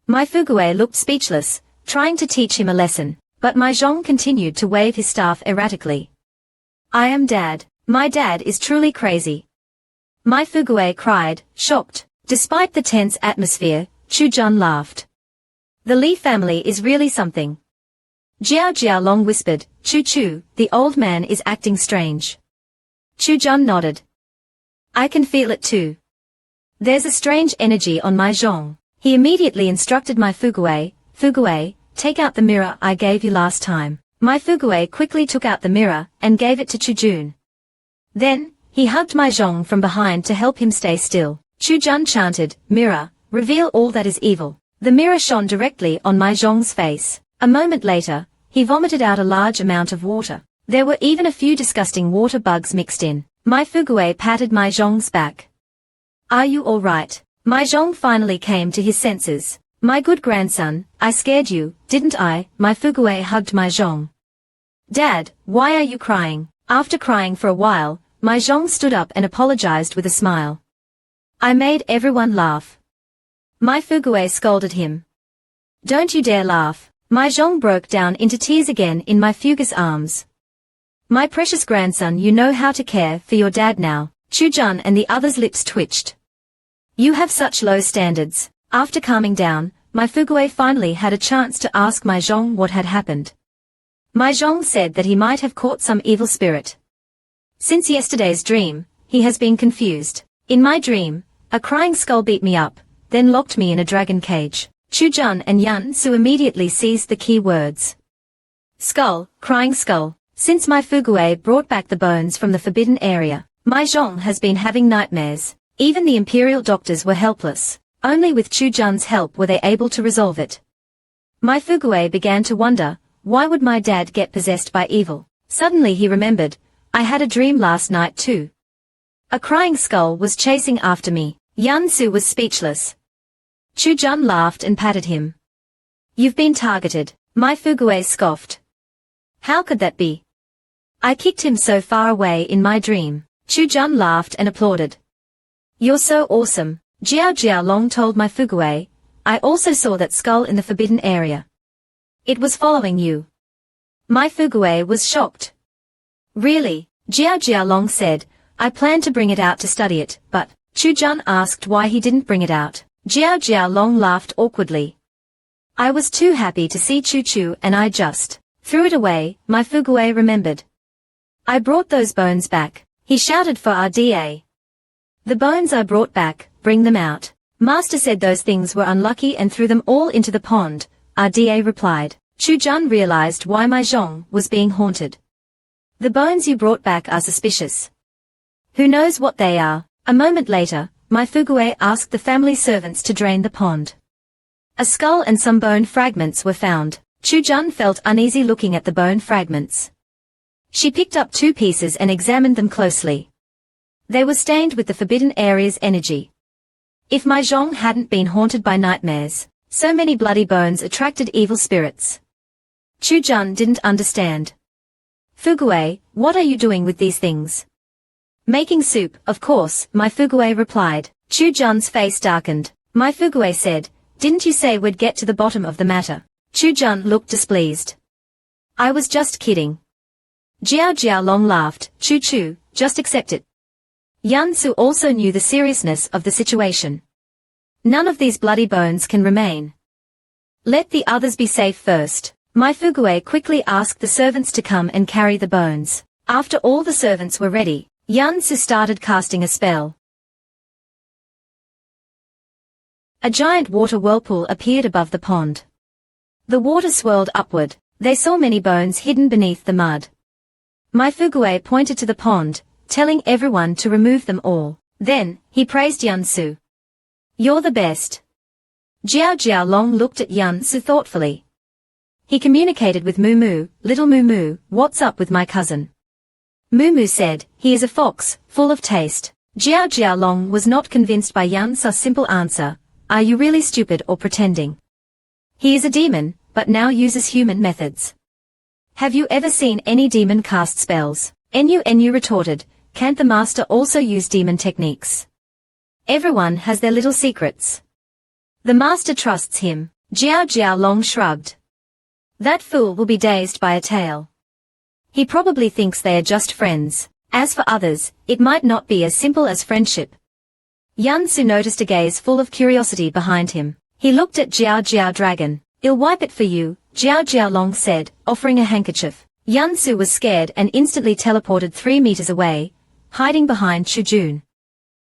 My Fugue looked speechless, trying to teach him a lesson, but Mahjong continued to wave his staff erratically. I am Dad. My dad is truly crazy. My Fugue cried, shocked. Despite the tense atmosphere, Chujun laughed. The Li family is really something. Jiao Long whispered, Chu, the old man is acting strange. Chujun nodded. I can feel it too. There's a strange energy on Mahjong. He immediately instructed my Fugue, take out the mirror I gave you last time. My Fugue quickly took out the mirror and gave it to Chujun. Then, he hugged Mahjong from behind to help him stay still. Chujun chanted, Mirror, reveal all that is evil. The mirror shone directly on Mahjong's face. A moment later, he vomited out a large amount of water. There were even a few disgusting water bugs mixed in. My Fugue patted Mahjong's back. Are you all right? Mahjong finally came to his senses. My good grandson, I scared you, didn't I? My Fugue hugged Mahjong. Dad, why are you crying? After crying for a while, Mahjong stood up and apologized with a smile. I made everyone laugh. My Fugue scolded him. Don't you dare laugh. Mahjong broke down into tears again in my Fugue's arms. My precious grandson, you know how to care for your dad now. Chujun and the others' lips twitched. You have such low standards. After calming down, my Fugue finally had a chance to ask Mahjong what had happened. Mahjong said that he might have caught some evil spirit. Since yesterday's dream, he has been confused. In my dream, a crying skull beat me up, then locked me in a dragon cage. Chujun and Yan Su immediately seized the key words. Skull, crying skull. Since my Fugue brought back the bones from the forbidden area, Mahjong has been having nightmares. Even the imperial doctors were helpless. Only with Chujun's help were they able to resolve it. My Fugue began to wonder, why would my dad get possessed by evil? Suddenly he remembered, I had a dream last night too. A crying skull was chasing after me. Yan Su was speechless. Chujun laughed and patted him. You've been targeted. My Fugue scoffed. How could that be? I kicked him so far away in my dream. Chujun laughed and applauded. You're so awesome. Jiao Long told my Fugue. I also saw that skull in the forbidden area. It was following you. My Fugue was shocked. Really? Jiao Long said, I planned to bring it out to study it, but Chujun asked why he didn't bring it out. Jiao Long laughed awkwardly. I was too happy to see Chu and I just threw it away. My Fugue remembered. I brought those bones back. He shouted for RDA. The bones I brought back, bring them out. Master said those things were unlucky and threw them all into the pond, RDA replied. Chujun realized why Mahjong was being haunted. The bones you brought back are suspicious. Who knows what they are? A moment later, my Fugue asked the family servants to drain the pond. A skull and some bone fragments were found. Chujun felt uneasy looking at the bone fragments. She picked up 2 pieces and examined them closely. They were stained with the forbidden area's energy. If Mahjong hadn't been haunted by nightmares, so many bloody bones attracted evil spirits. Chujun didn't understand. Fugue, what are you doing with these things? Making soup, of course, my Fugue replied. Chujun's face darkened. My Fugue said, didn't you say we'd get to the bottom of the matter? Chujun looked displeased. I was just kidding. Jiao Long laughed. Chu, just accept it. Yan Su also knew the seriousness of the situation. None of these bloody bones can remain. Let the others be safe first. My Fugue quickly asked the servants to come and carry the bones. After all the servants were ready, Yan Su started casting a spell. A giant water whirlpool appeared above the pond. The water swirled upward. They saw many bones hidden beneath the mud. My Fugue pointed to the pond, telling everyone to remove them all. Then, he praised Yan Su. You're the best. Jiao Long looked at Yan Su thoughtfully. He communicated with Mumu. Little Mumu, what's up with my cousin? Mumu said, he is a fox, full of taste. Jiao Long was not convinced by Yan Su's simple answer. Are you really stupid or pretending? He is a demon, but now uses human methods. Have you ever seen any demon cast spells? Nu retorted, can't the master also use demon techniques? Everyone has their little secrets. The master trusts him. Jiao Long shrugged. That fool will be dazed by a tale. He probably thinks they are just friends. As for others, it might not be as simple as friendship. Yan Su noticed a gaze full of curiosity behind him. He looked at Jiao Dragon. "I'll wipe it for you," Jiao Long said, offering a handkerchief. Yan Su was scared and instantly teleported 3 meters away, hiding behind Chu Jun.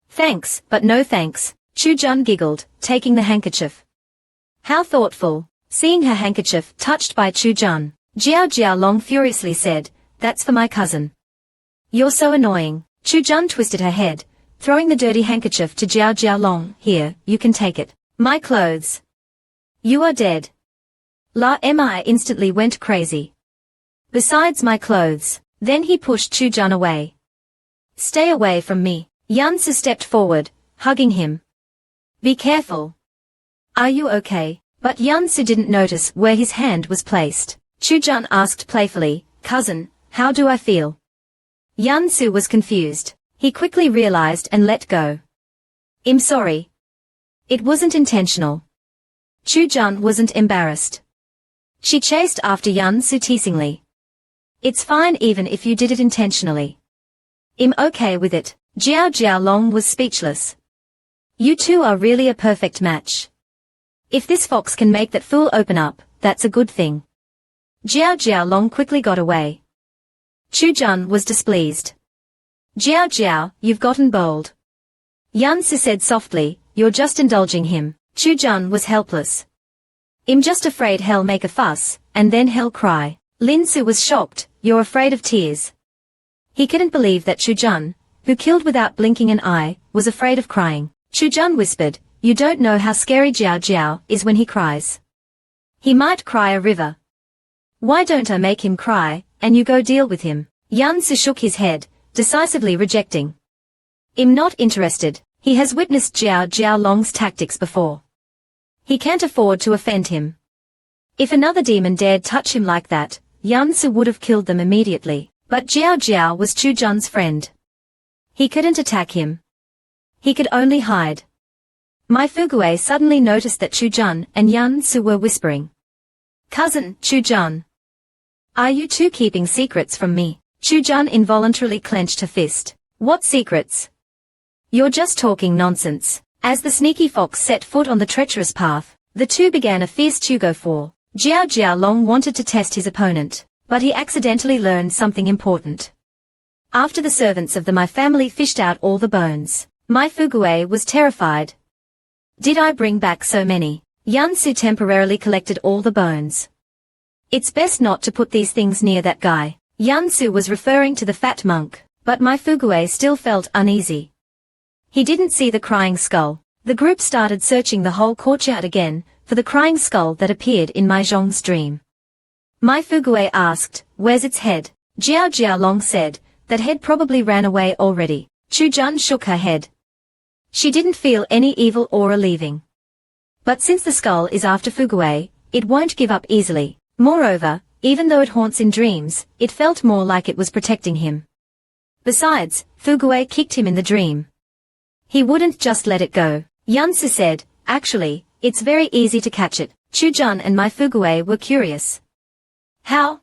"Thanks, but no thanks," Chu Jun giggled, taking the handkerchief. "How thoughtful." Seeing her handkerchief touched by Chu Jun, Jiao Long furiously said, "That's for my cousin." "You're so annoying." Chu Jun twisted her head, throwing the dirty handkerchief to Jiao Long. "Here, you can take it." "My clothes." "You are dead." La Mi instantly went crazy. "Besides my clothes." Then he pushed Chu Jun away. "Stay away from me." Yan Su stepped forward, hugging him. "Be careful." "Are you okay?" But Yan Su didn't notice where his hand was placed. Chu Jun asked playfully, "Cousin, how do I feel?" Yan Su was confused. He quickly realized and let go. "I'm sorry. It wasn't intentional." Chu Jun wasn't embarrassed. She chased after Yan Su teasingly. "It's fine even if you did it intentionally. I'm okay with it." Jiao Long was speechless. "You two are really a perfect match. If this fox can make that fool open up, that's a good thing." Jiao Long quickly got away. Chu Jun was displeased. Jiao, you've gotten bold." Yan Su said softly, "You're just indulging him." Chu Jun was helpless. "I'm just afraid he'll make a fuss, and then he'll cry." Lin Su was shocked. "You're afraid of tears." He couldn't believe that Chu Jun, who killed without blinking an eye, was afraid of crying. Chu Jun whispered, "You don't know how scary Jiao is when he cries. He might cry a river. Why don't I make him cry, and you go deal with him?" Yan Su shook his head, decisively rejecting. "I'm not interested." He has witnessed Jiao Long's tactics before. He can't afford to offend him. If another demon dared touch him like that, Yan Su would have killed them immediately. But Jiao was Chu Jun's friend. He couldn't attack him. He could only hide. Mai Fugui suddenly noticed that Chu Jun and Yan Su were whispering. "Cousin, Chu Jun. Are you two keeping secrets from me?" Chu Jun involuntarily clenched her fist. "What secrets?" "You're just talking nonsense." As the sneaky fox set foot on the treacherous path, the two began a fierce tug-of-war. Jiao Long wanted to test his opponent, but he accidentally learned something important. After the servants of the Mai family fished out all the bones, Mai Fugui was terrified. "Did I bring back so many?" Yan Su temporarily collected all the bones. "It's best not to put these things near that guy." Yan Su was referring to the fat monk, but Mai Fugui still felt uneasy. He didn't see the crying skull. The group started searching the whole courtyard again, for the crying skull that appeared in Mai Zhong's dream. Mai Fugui asked, "Where's its head?" Jiao Long said, "That head probably ran away already." Chu Jun shook her head. She didn't feel any evil aura leaving. But since the skull is after Fugui, it won't give up easily. Moreover, even though it haunts in dreams, it felt more like it was protecting him. Besides, Fugui kicked him in the dream. He wouldn't just let it go. Yan Su said, "Actually, it's very easy to catch it." Chu Jun and Mai Fugui were curious. "How?"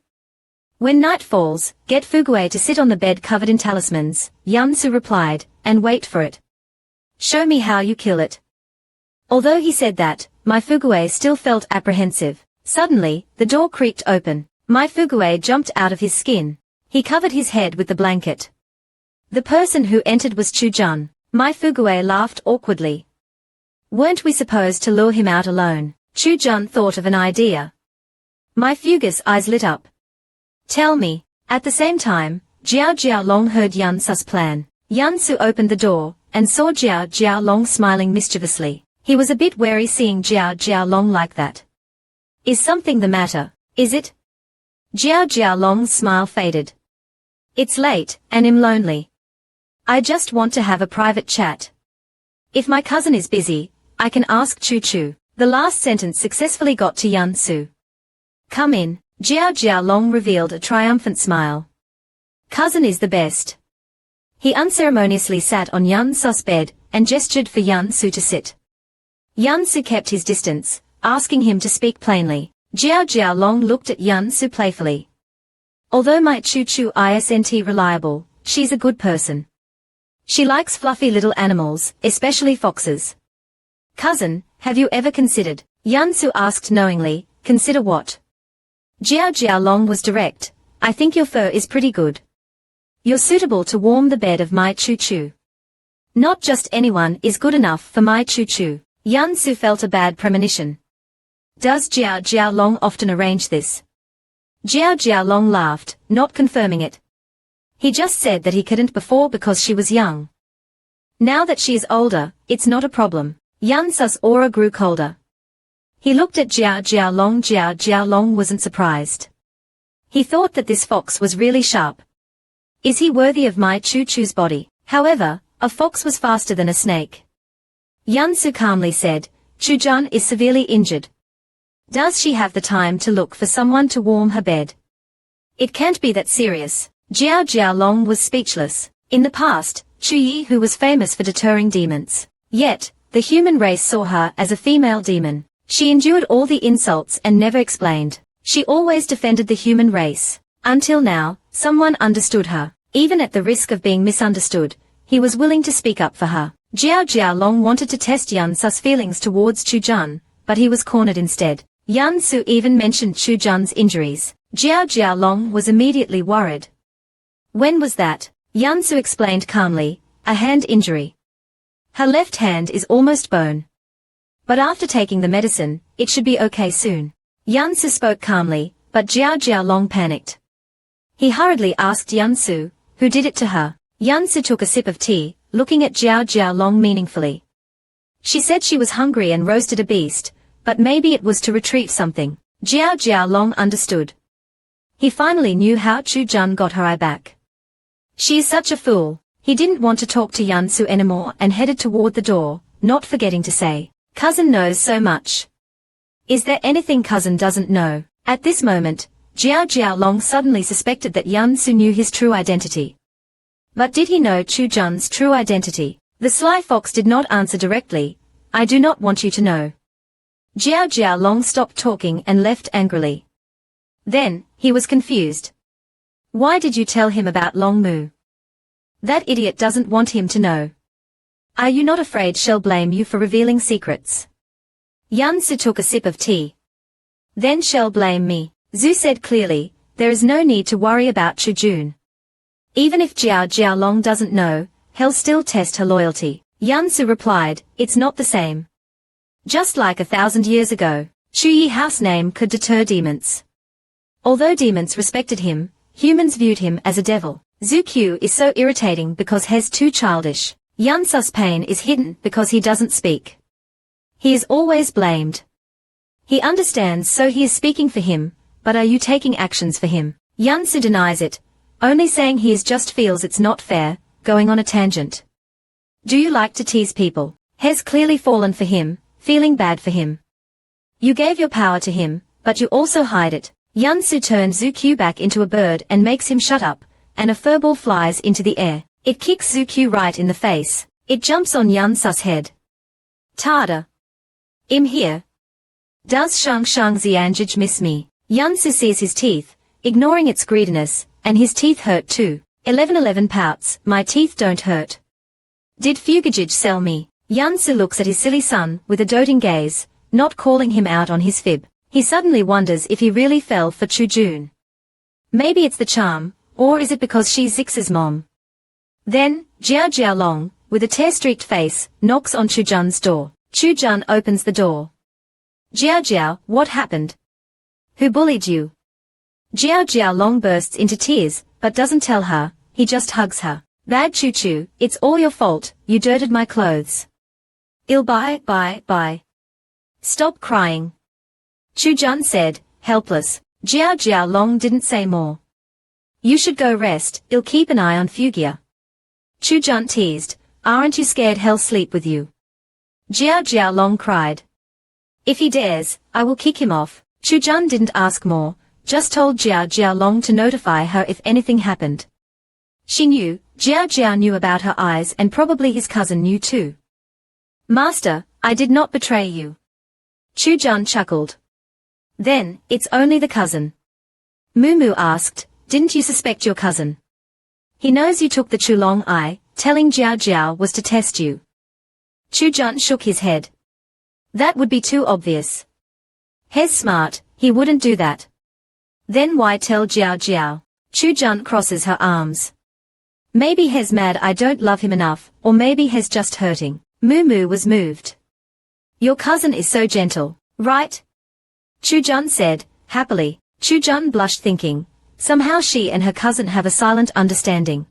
"When night falls, get Fugui to sit on the bed covered in talismans," Yan Su replied, "and wait for it. Show me how you kill it." Although he said that, Mai Fugui still felt apprehensive. Suddenly, the door creaked open. Mai Fugui jumped out of his skin. He covered his head with the blanket. The person who entered was Chu Jun. Mai Fugui laughed awkwardly. "Weren't we supposed to lure him out alone?" Chu Jun thought of an idea. Mai Fugui's eyes lit up. "Tell me." At the same time, Jiao Long heard Yan Su's plan. Yan Su opened the door, and saw Jiao Long smiling mischievously. He was a bit wary seeing Jiao Long like that. "Is something the matter, is it?" Jiao Long's smile faded. "It's late, and I'm lonely. I just want to have a private chat. If my cousin is busy, I can ask Chu." The last sentence successfully got to Yan Su. "Come in." Jiao Long revealed a triumphant smile. "Cousin is the best." He unceremoniously sat on Yan Su's bed, and gestured for Yan Su to sit. Su kept his distance, asking him to speak plainly. Jiao Long looked at Su playfully. Although my Chu isn't reliable, she's a good person. She likes fluffy little animals, especially foxes. Cousin, have you ever considered? Su asked knowingly. Consider what? Jiao Long was direct. I think your fur is pretty good. You're suitable to warm the bed of my Chu. Not just anyone is good enough for my Chu. Su felt a bad premonition. Does Jiao Long often arrange this? Jiao Long laughed, not confirming it. He just said that he couldn't before because she was young. Now that she is older, it's not a problem. Su's aura grew colder. He looked at Jiao Long. Jiao Long wasn't surprised. He thought that this fox was really sharp. Is he worthy of my Chu's body? However, a fox was faster than a snake. Su calmly said, Chujun is severely injured. Does she have the time to look for someone to warm her bed? It can't be that serious. Jiao Long was speechless. In the past, Chu Yi who was famous for deterring demons. Yet, the human race saw her as a female demon. She endured all the insults and never explained. She always defended the human race. Until now, someone understood her. Even at the risk of being misunderstood, he was willing to speak up for her. Jiao Long wanted to test Su's feelings towards Chujun, but he was cornered instead. Su even mentioned Chujun's injuries. Jiao Long was immediately worried. When was that? Su explained calmly, a hand injury. Her left hand is almost bone. But after taking the medicine, it should be okay soon. Su spoke calmly, but Jiao Long panicked. He hurriedly asked Su, who did it to her. Su took a sip of tea, looking at Jiao Long meaningfully. She said she was hungry and roasted a beast, but maybe it was to retrieve something. Jiao Long understood. He finally knew how Chujun got her eye back. She is such a fool. He didn't want to talk to Su anymore and headed toward the door, not forgetting to say, Cousin knows so much. Is there anything cousin doesn't know? At this moment, Jiao Long suddenly suspected that Su knew his true identity. But did he know Chujun's true identity? The sly fox did not answer directly. I do not want you to know. Jiao Long stopped talking and left angrily. Then, he was confused. Why did you tell him about Long Mu? That idiot doesn't want him to know. Are you not afraid she'll blame you for revealing secrets? Su took a sip of tea. Then she'll blame me. Zhu said clearly, there is no need to worry about Chujun. Even if Jiao Long doesn't know, he'll still test her loyalty. Su replied, it's not the same. Just like 1,000 years ago, Chu Yi house name could deter demons. Although demons respected him, humans viewed him as a devil. Zhu Q is so irritating because he's too childish. Su's pain is hidden because he doesn't speak. He is always blamed. He understands so he is speaking for him, but are you taking actions for him? Su denies it, only saying he just feels it's not fair, going on a tangent. Do you like to tease people? He's clearly fallen for him, feeling bad for him. You gave your power to him, but you also hide it. Su turns Zhu Q back into a bird and makes him shut up, and a furball flies into the air. It kicks Zhu Q right in the face. It jumps on Su's head. Tada. I'm here. Does Shang Xianjij miss me? Su sees his teeth, ignoring its greediness, and his teeth hurt too. 11 pouts, my teeth don't hurt. Did Fugajij sell me? Su looks at his silly son with a doting gaze, not calling him out on his fib. He suddenly wonders if he really fell for Chujun. Maybe it's the charm, or is it because she's Zix's mom? Then, Jiao Long, with a tear-streaked face, knocks on Chujun's door. Chujun opens the door. Jiao, what happened? Who bullied you? Jiao Long bursts into tears, but doesn't tell her, he just hugs her. Bad Chu, it's all your fault, you dirted my clothes. Bye. Stop crying. Chujun said, helpless. Jiao Long didn't say more. You should go rest, I'll keep an eye on Fugia. Chujun teased, aren't you scared he'll sleep with you? Jiao Long cried. If he dares, I will kick him off. Chujun didn't ask more, just told Jiao Long to notify her if anything happened. She knew, Jiao knew about her eyes and probably his cousin knew too. Master, I did not betray you. Chu Jun chuckled. Then, it's only the cousin. Mumu asked, didn't you suspect your cousin? He knows you took the Chulong eye, telling Jiao Jiao was to test you. Chu Jun shook his head. That would be too obvious. He's smart, he wouldn't do that. Then why tell Jiao Jiao? Chu Jun crosses her arms. Maybe he's mad I don't love him enough, or maybe he's just hurting. Mumu was moved. Your cousin is so gentle, right? Chu Jun said, happily. Chu Jun blushed thinking, somehow she and her cousin have a silent understanding.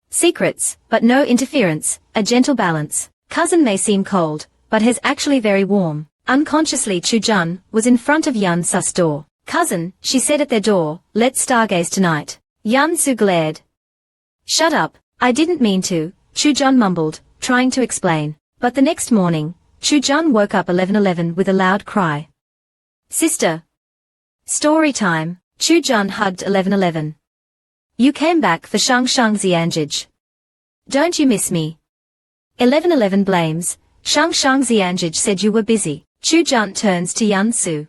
Secrets, but no interference, a gentle balance. Cousin may seem cold, but he's actually very warm. Unconsciously Chu Jun was in front of Yan Su's door. Cousin, she said at their door, let's stargaze tonight. Yan Su glared. Shut up, I didn't mean to, Chu Jun mumbled, trying to explain. But the next morning, Chu Jun woke up 11:11 with a loud cry. Sister. Story time. Chu Jun hugged 11:11. You came back for Shang Xianjij. Don't you miss me? 11:11 blames. Shang Xianjij said you were busy. Chu Jun turns to Yan Su.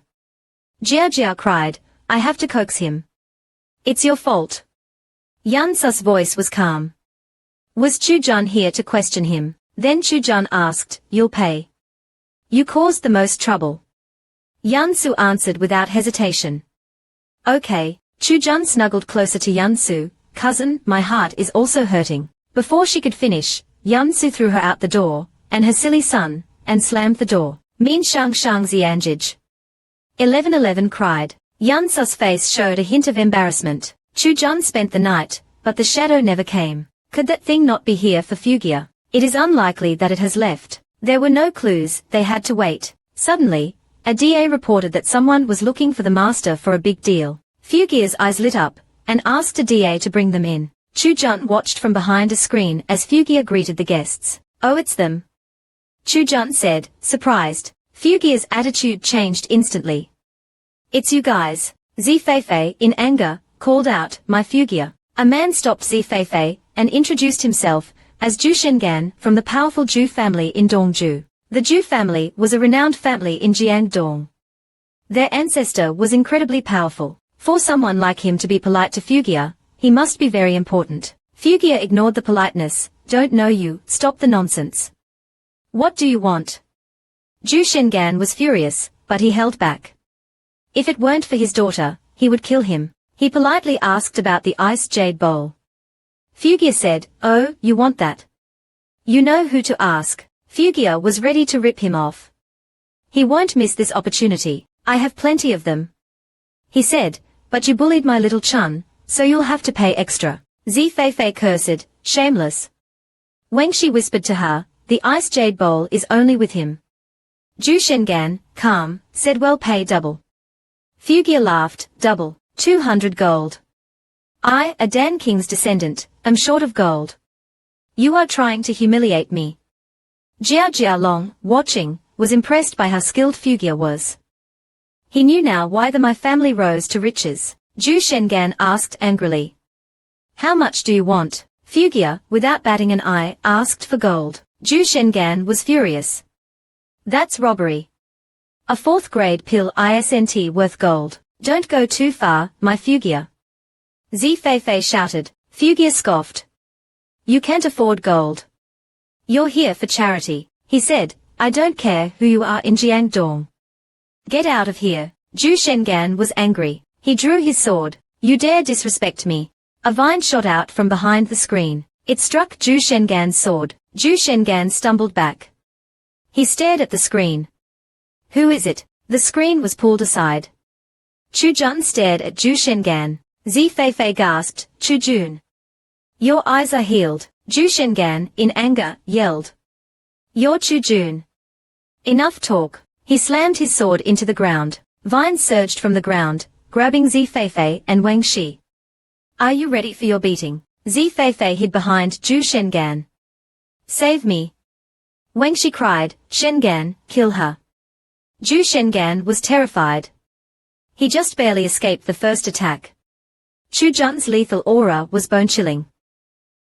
Jiao Jiao cried, I have to coax him. It's your fault. Yan Su's voice was calm. Was Chu Jun here to question him? Then Chu Jun asked, you'll pay. You caused the most trouble. Yan Su answered without hesitation. Okay. Chu Jun snuggled closer to Yan Su. Cousin, my heart is also hurting. Before she could finish, Yan Su threw her out the door, and her silly son, and slammed the door. Mean Shang Xianjij. 11:11 cried. Yan Su's face showed a hint of embarrassment. Chu Jun spent the night, but the shadow never came. Could that thing not be here for Fugia? It is unlikely that it has left. There were no clues, they had to wait. Suddenly, a DA reported that someone was looking for the master for a big deal. Fugia's eyes lit up, and asked a DA to bring them in. Chu Jun watched from behind a screen as Fugia greeted the guests. Oh, it's them. Chu Jun said, surprised. Fugia's attitude changed instantly. It's you guys. Zifeifei, in anger, called out, my Fugia. A man stopped Zifeifei, and introduced himself, as Ju Shengan, from the powerful Ju family in Dongju. The Ju family was a renowned family in Jiangdong. Their ancestor was incredibly powerful. For someone like him to be polite to Fugia, he must be very important. Fugia ignored the politeness. Don't know you, stop the nonsense. What do you want? Ju Shengan was furious, but he held back. If it weren't for his daughter, he would kill him. He politely asked about the ice jade bowl. Fugia said, oh, you want that? You know who to ask. Fugia was ready to rip him off. He won't miss this opportunity. I have plenty of them. He said, but you bullied my little Chun, so you'll have to pay extra. Zifeifei cursed, shameless. Wangxi whispered to her, the ice jade bowl is only with him. Ju Shengan, calm, said well pay double. Fugia laughed, double, 200 gold. I, a Dan King's descendant, am short of gold. You are trying to humiliate me. Jiao Jialong, watching, was impressed by how skilled Fugia was. He knew now why my family rose to riches. Ju Shengan asked angrily. How much do you want? Fugia, without batting an eye, asked for gold. Ju Shengan was furious. That's robbery. A 4th grade pill isn't worth gold. Don't go too far, my Fugia. Zifeifei shouted. Fugia scoffed. You can't afford gold. You're here for charity, he said. I don't care who you are in Jiangdong. Get out of here. Ju Shengan was angry. He drew his sword. You dare disrespect me. A vine shot out from behind the screen. It struck Ju Shengan's sword. Ju Shengan stumbled back. He stared at the screen. Who is it? The screen was pulled aside. Chu Jun stared at Ju Shengan. Zifeifei gasped, Chu Jun. Your eyes are healed. Ju Shengan, in anger, yelled. You're Chu Jun. Enough talk. He slammed his sword into the ground. Vines surged from the ground, grabbing Zifeifei and Wangxi. Are you ready for your beating? Zifeifei hid behind Ju Shengan. Save me. Wangxi cried, Shengan, kill her. Ju Shengan was terrified. He just barely escaped the first attack. Chu Jun's lethal aura was bone-chilling.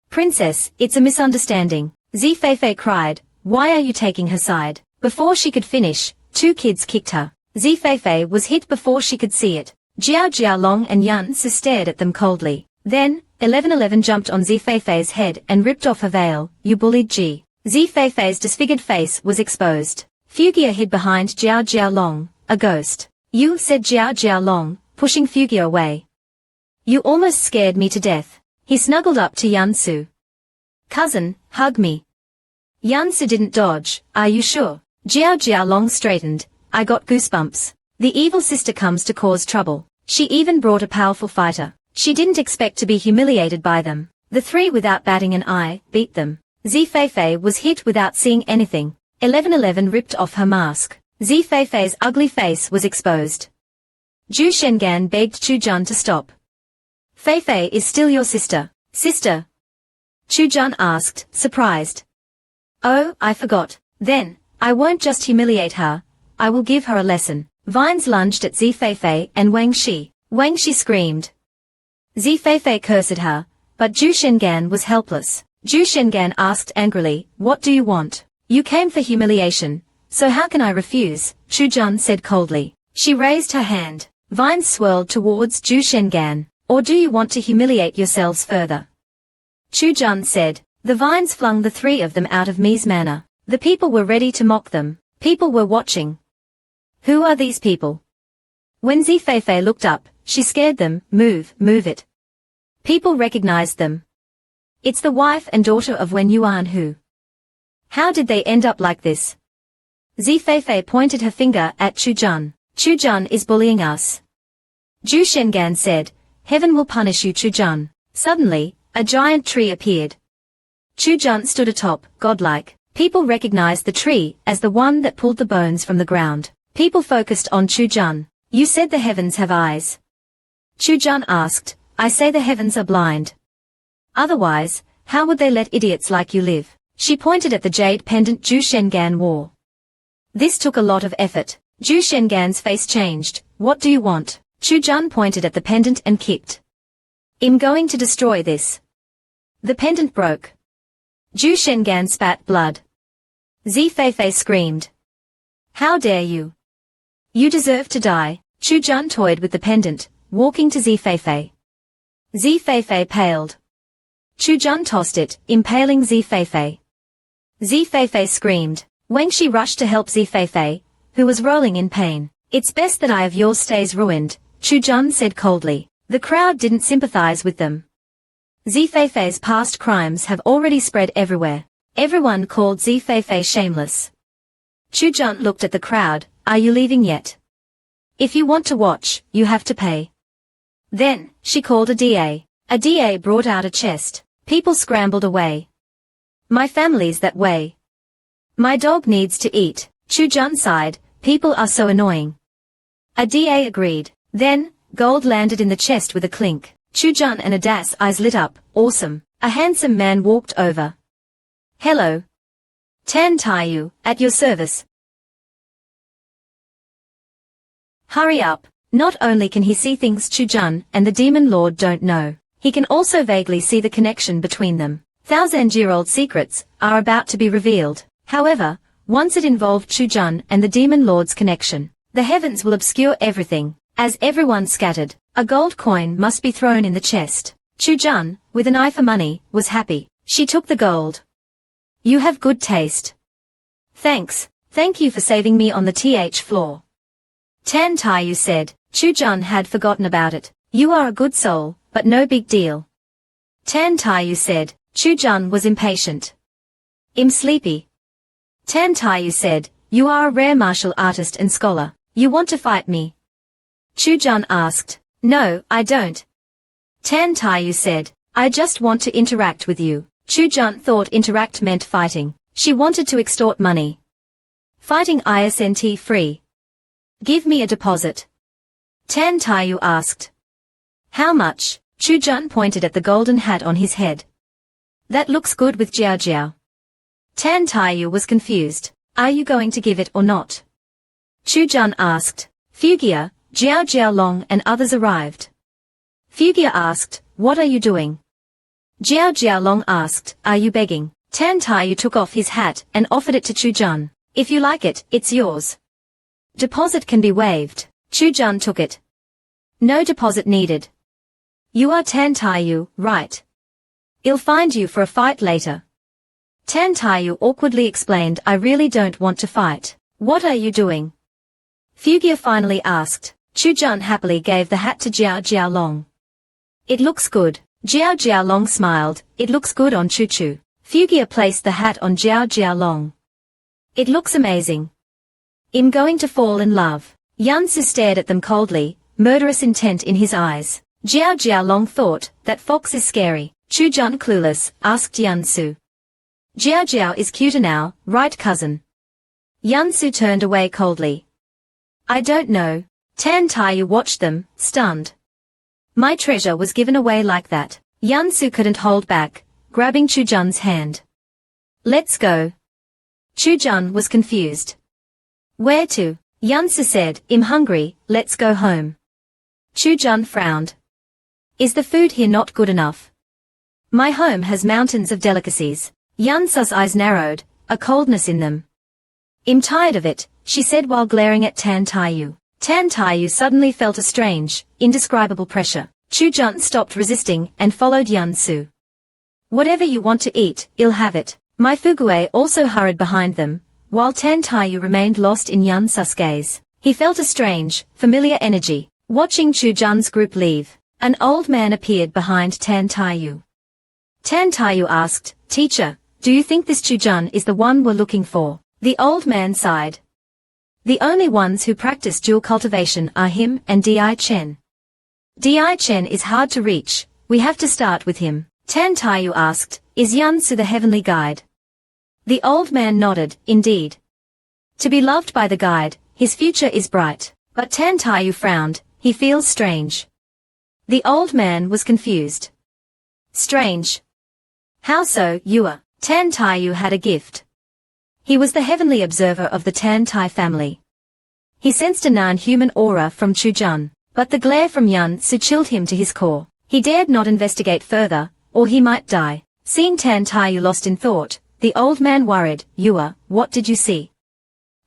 Princess, it's a misunderstanding. Zifeifei cried, why are you taking her side? Before she could finish, two kids kicked her. Zifeifei was hit before she could see it. Jiao Jialong and Yan Si stared at them coldly. Then, 1111 jumped on Zifeifei's head and ripped off her veil. You bullied Ji. Zifeifei's disfigured face was exposed. Fugia hid behind Jiao Jialong, a ghost. You, said Jiao Jialong, pushing Fugia away. You almost scared me to death. He snuggled up to Yan Su. Cousin, hug me. Yan Su didn't dodge. Are you sure? Jiao Jialong straightened. I got goosebumps. The evil sister comes to cause trouble. She even brought a powerful fighter. She didn't expect to be humiliated by them. The three, without batting an eye, beat them. Zifeifei was hit without seeing anything. 1111 ripped off her mask. Zifeifei's ugly face was exposed. Ju Shengan begged Chu Jun to stop. Feifei is still your sister. Sister? Chu Jun asked, surprised. Oh, I forgot. Then, I won't just humiliate her. I will give her a lesson. Vines lunged at Zifeifei and Wang Shi. Wang Shi screamed. Zifeifei cursed her, but Ju Shengan was helpless. Ju Shengan asked angrily, what do you want? You came for humiliation, so how can I refuse? Chu Jun said coldly. She raised her hand. Vines swirled towards Ju Shengan. Or do you want to humiliate yourselves further? Chu Jun said. The vines flung the three of them out of Mi's manor. The people were ready to mock them. People were watching. Who are these people? When Zifeifei looked up, she scared them. Move it. People recognized them. It's the wife and daughter of Wen Yuan who. How did they end up like this? Zifeifei pointed her finger at Chu Jun. Chu Jun is bullying us. Ju Shengan said, heaven will punish you, Chu Jun. Suddenly, a giant tree appeared. Chu Jun stood atop, godlike. People recognized the tree as the one that pulled the bones from the ground. People focused on Chu Jun. You said the heavens have eyes. Chu Jun asked, I say the heavens are blind. Otherwise, how would they let idiots like you live? She pointed at the jade pendant Ju Shengan wore. This took a lot of effort. Ju Shengan's face changed. What do you want? Chu Jun pointed at the pendant and kicked. I'm going to destroy this. The pendant broke. Ju Shengan spat blood. Zifeifei screamed. How dare you? You deserve to die. Chu Jun toyed with the pendant, walking to Zifeifei. Zifeifei paled. Chu Jun tossed it, impaling Zifeifei. Zifeifei screamed. Wang Shi rushed to help Zifeifei, who was rolling in pain. It's best that I of yours stays ruined, Chu Jun said coldly. The crowd didn't sympathize with them. Zifeifei's past crimes have already spread everywhere. Everyone called Zifeifei shameless. Chu Jun looked at the crowd. Are you leaving yet? If you want to watch, you have to pay. Then, she called a DA. A DA brought out a chest. People scrambled away. My family's that way. My dog needs to eat. Chu Jun sighed. People are so annoying. A DA agreed. Then, gold landed in the chest with a clink. Chu Jun and Ada's eyes lit up. Awesome. A handsome man walked over. Hello. Tan Taiyu, at your service. Hurry up. Not only can he see things Chu Jun and the demon lord don't know, he can also vaguely see the connection between them. Thousand-year-old secrets are about to be revealed. However, once it involved Chu Jun and the demon lord's connection, the heavens will obscure everything. As everyone scattered, a gold coin must be thrown in the chest. Chu Jun, with an eye for money, was happy. She took the gold. You have good taste. Thanks. Thank you for saving me on the th floor. Tan Taiyu said. Chu Jun had forgotten about it. You are a good soul, but no big deal. Tan Taiyu said. Chu Jun was impatient. I'm sleepy. Tan Taiyu said. You are a rare martial artist and scholar. You want to fight me? Chu Jun asked. No, I don't. Tan Taiyu said. I just want to interact with you. Chu Jun thought interact meant fighting. She wanted to extort money. Fighting isn't free. Give me a deposit. Tan Taiyu asked. How much? Chu Jun pointed at the golden hat on his head. That looks good with Jiao Jiao. Tan Taiyu was confused. Are you going to give it or not? Chu Jun asked. Fugia, Jiao Jialong and others arrived. Fugia asked, what are you doing? Jiao Jialong asked, are you begging? Tan Taiyu took off his hat and offered it to Chu Jun. If you like it, it's yours. Deposit can be waived. Chu-jun took it. No deposit needed. You are Tan Taiyu, right? I'll find you for a fight later. Tan Taiyu awkwardly explained, I really don't want to fight. What are you doing? Fugia finally asked. Chu-jun happily gave the hat to Jiao Jialong. It looks good. Jiao Jialong smiled. It looks good on Chu-chu. Fugia placed the hat on Jiao Jialong. It looks amazing. I'm going to fall in love. Yansu stared at them coldly, murderous intent in his eyes. Jiao Jialong thought, that fox is scary. Chu-jun clueless, asked Yansu. Jiao Jiao is cuter now, right cousin? Yansu turned away coldly. I don't know. Tan Taiyu watched them, stunned. My treasure was given away like that. Yansu couldn't hold back, grabbing Chu-jun's hand. Let's go. Chu-jun was confused. Where to? Yansu said, I'm hungry, let's go home. Chu-jun frowned. Is the food here not good enough? My home has mountains of delicacies. Yansu's eyes narrowed, a coldness in them. I'm tired of it, she said while glaring at Tan Taiyu. Tan Taiyu suddenly felt a strange, indescribable pressure. Chu-jun stopped resisting and followed Yansu. Whatever you want to eat, I'll have it. My Fugue also hurried behind them, while Tan Taiyu remained lost in Yansu's gaze. He felt a strange, familiar energy. Watching Chu-jun's group leave, an old man appeared behind Tan Taiyu. Tan Taiyu asked, Teacher, do you think this Chu-jun is the one we're looking for? The old man sighed. The only ones who practice dual cultivation are him and Di Chen. Di Chen is hard to reach, we have to start with him. Tan Taiyu asked, is Yansu the heavenly guide? The old man nodded, indeed. To be loved by the guide, his future is bright. But Tan Taiyu frowned, he feels strange. The old man was confused. Strange. How so, Yua? Tan Taiyu had a gift. He was the heavenly observer of the Tan Tai family. He sensed a non-human aura from Chu-jun, but the glare from Yansu chilled him to his core. He dared not investigate further, or he might die. Seeing Tan Taiyu lost in thought, the old man worried, Yua, what did you see?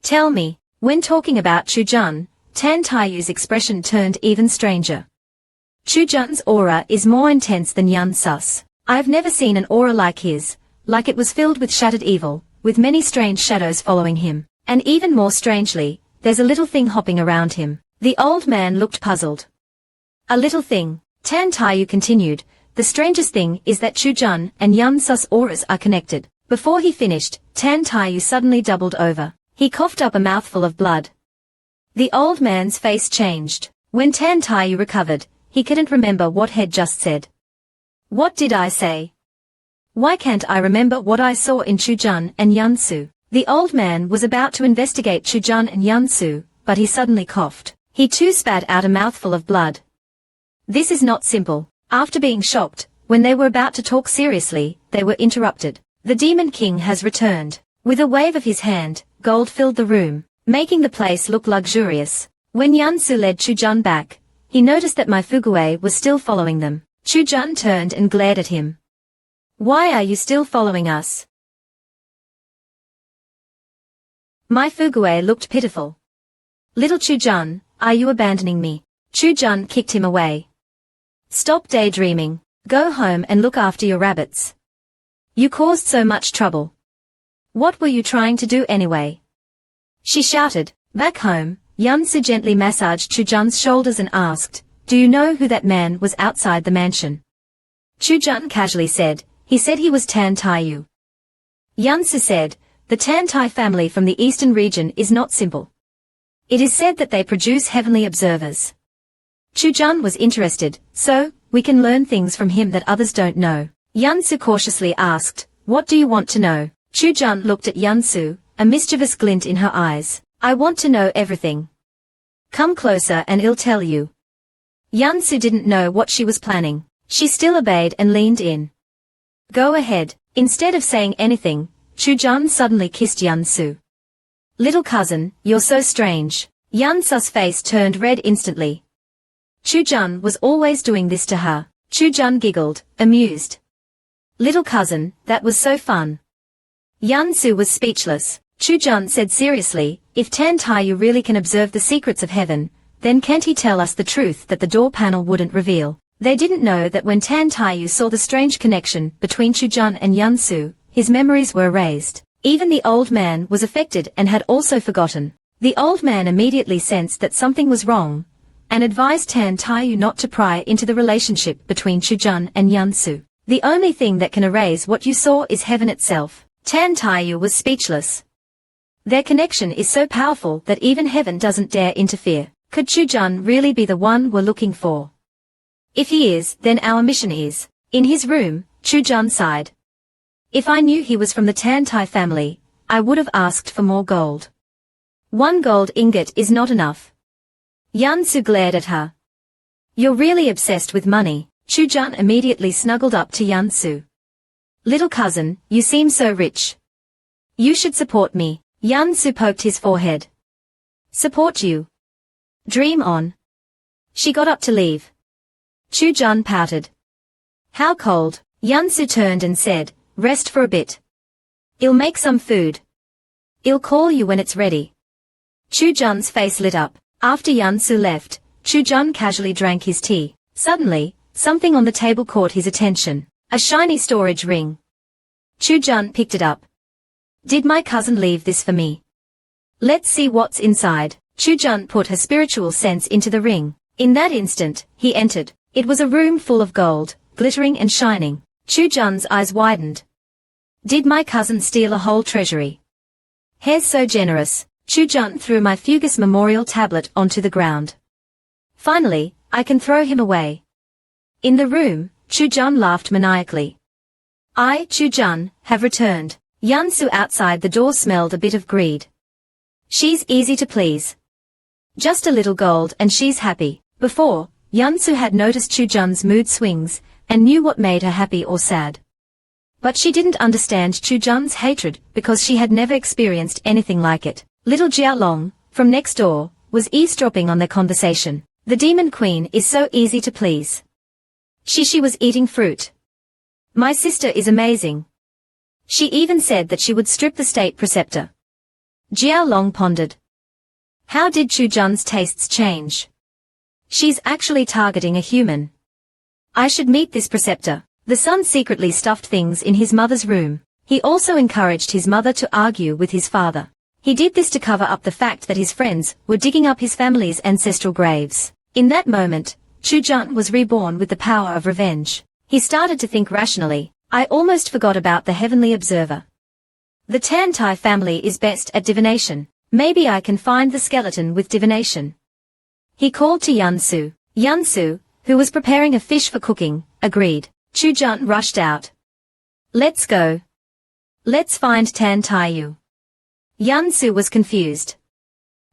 Tell me. When talking about Chu-jun, Tan Taiyu's expression turned even stranger. Chu-jun's aura is more intense than Yansu's. I've never seen an aura like his, like it was filled with shattered evil, with many strange shadows following him. And even more strangely, there's a little thing hopping around him. The old man looked puzzled. A little thing. Tan Taiyu continued, the strangest thing is that Chu-jun and Yansu's auras are connected. Before he finished, Tan Taiyu suddenly doubled over. He coughed up a mouthful of blood. The old man's face changed. When Tan Taiyu recovered, he couldn't remember what had just said. What did I say? Why can't I remember what I saw in Chu-jun and Yansu? The old man was about to investigate Chu-jun and Yansu, but he suddenly coughed. He too spat out a mouthful of blood. This is not simple. After being shocked, when they were about to talk seriously, they were interrupted. The Demon King has returned. With a wave of his hand, gold filled the room, making the place look luxurious. When Yansu led Chu-jun back, he noticed that my Fugue was still following them. Chu-jun turned and glared at him. Why are you still following us? My Fugue looked pitiful. Little Chu-jun, are you abandoning me? Chu-jun kicked him away. Stop daydreaming. Go home and look after your rabbits. You caused so much trouble. What were you trying to do anyway? She shouted. Back home, Yansu gently massaged Chu-jun's shoulders and asked, do you know who that man was outside the mansion? Chu-jun casually said, he said he was Tan Taiyu. Yansu said, the Tan Tai family from the eastern region is not simple. It is said that they produce heavenly observers. Chu-jun was interested, so, we can learn things from him that others don't know. Yansu cautiously asked, what do you want to know? Chu-jun looked at Yansu, a mischievous glint in her eyes. I want to know everything. Come closer and I'll tell you. Yansu didn't know what she was planning. She still obeyed and leaned in. Go ahead. Instead of saying anything, Chu-jun suddenly kissed Yansu. Little cousin, you're so strange. Yansu's face turned red instantly. Chu-jun was always doing this to her. Chu-jun giggled, amused. Little cousin, that was so fun. Yansu was speechless. Chujun said seriously, if Tan Taiyu really can observe the secrets of heaven, then can't he tell us the truth that the door panel wouldn't reveal? They didn't know that when Tan Taiyu saw the strange connection between Chujun and Yunsu, his memories were erased. Even the old man was affected and had also forgotten. The old man immediately sensed that something was wrong, and advised Tan Taiyu not to pry into the relationship between Chujun and Yunsu. The only thing that can erase what you saw is heaven itself. Tan Taiyu was speechless. Their connection is so powerful that even heaven doesn't dare interfere. Could Chujun really be the one we're looking for? If he is, then our mission is. In his room, Chujun sighed. If I knew he was from the Tan Tai family, I would have asked for more gold. 1 gold ingot is not enough. Yunsu glared at her. You're really obsessed with money. Chujun immediately snuggled up to Yunsu. Little cousin, you seem so rich. You should support me. Yunsu poked his forehead. Support you? Dream on. She got up to leave. Chujun pouted. How cold? Yunsu turned and said, rest for a bit. I'll make some food. I'll call you when it's ready. Chujun's face lit up. After Yunsu left, Chujun casually drank his tea. Suddenly, something on the table caught his attention. A shiny storage ring. Chujun picked it up. Did my cousin leave this for me? Let's see what's inside. Chujun put her spiritual sense into the ring. In that instant, he entered. It was a room full of gold, glittering and shining. Chujun's eyes widened. Did my cousin steal a whole treasury? He's so generous. Chujun threw my Fugus memorial tablet onto the ground. Finally, I can throw him away. In the room, Chujun laughed maniacally. I, Chujun, have returned. Yunsu outside the door smelled a bit of greed. She's easy to please. Just a little gold and she's happy. Before, Yunsu had noticed Chujun's mood swings, and knew what made her happy or sad. But she didn't understand Chujun's hatred because she had never experienced anything like it. Little Jialong, from next door, was eavesdropping on their conversation. The demon queen is so easy to please. She was eating fruit. My sister is amazing. She even said that she would strip the state preceptor. Jialong pondered. How did Chujun's tastes change? She's actually targeting a human. I should meet this preceptor. The son secretly stuffed things in his mother's room. He also encouraged his mother to argue with his father. He did this to cover up the fact that his friends were digging up his family's ancestral graves. In that moment, Chujun was reborn with the power of revenge. He started to think rationally. I almost forgot about the heavenly observer. The Tan Tai family is best at divination. Maybe I can find the skeleton with divination. He called to Yunsu. Yunsu, who was preparing a fish for cooking, agreed. Chujun rushed out. Let's go. Let's find Tan Taiyu. Yunsu was confused.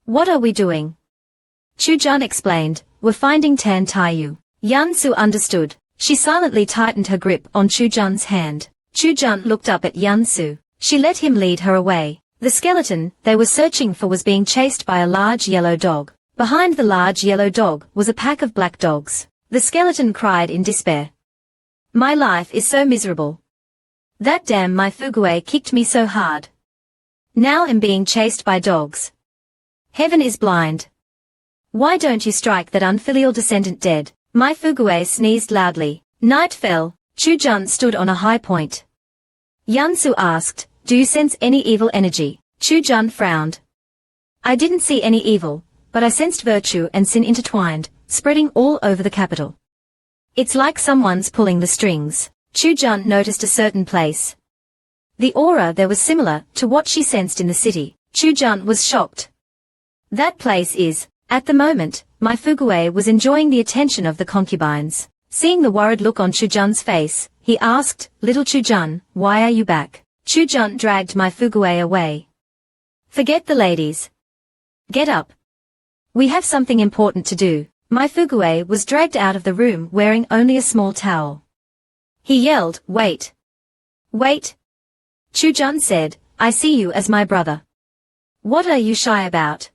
What are we doing? Chujun explained, we're finding Tan Taiyu. Yunsu understood. She silently tightened her grip on Chujun's hand. Chujun looked up at Yunsu. She let him lead her away. The skeleton they were searching for was being chased by a large yellow dog. Behind the large yellow dog was a pack of black dogs. The skeleton cried in despair. My life is so miserable. That damn my Fugue kicked me so hard. Now I'm being chased by dogs. Heaven is blind. Why don't you strike that unfilial descendant dead? My Fugue sneezed loudly. Night fell. Chujun stood on a high point. Yunsu asked, do you sense any evil energy? Chujun frowned. I didn't see any evil, but I sensed virtue and sin intertwined, spreading all over the capital. It's like someone's pulling the strings. Chujun noticed a certain place. The aura there was similar to what she sensed in the city. Chujun was shocked. That place is, at the moment, my Fugue was enjoying the attention of the concubines. Seeing the worried look on Chujun's face, he asked, Little Chujun, why are you back? Chujun dragged my Fugue away. Forget the ladies. Get up. We have something important to do. My Fugue was dragged out of the room wearing only a small towel. He yelled, wait. Wait. Chujun said, I see you as my brother. What are you shy about?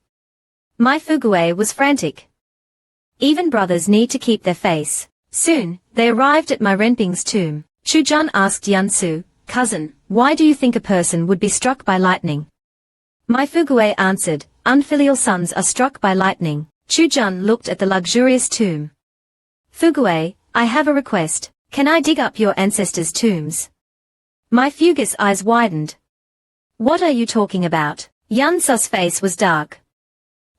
My Fugue was frantic. Even brothers need to keep their face. Soon, they arrived at my Renping's tomb. Chujun asked Yunsu, cousin, why do you think a person would be struck by lightning? My Fugue answered, unfilial sons are struck by lightning. Chujun looked at the luxurious tomb. Fugue, I have a request. Can I dig up your ancestors' tombs? My Fugue's eyes widened. What are you talking about? Yun Su's face was dark.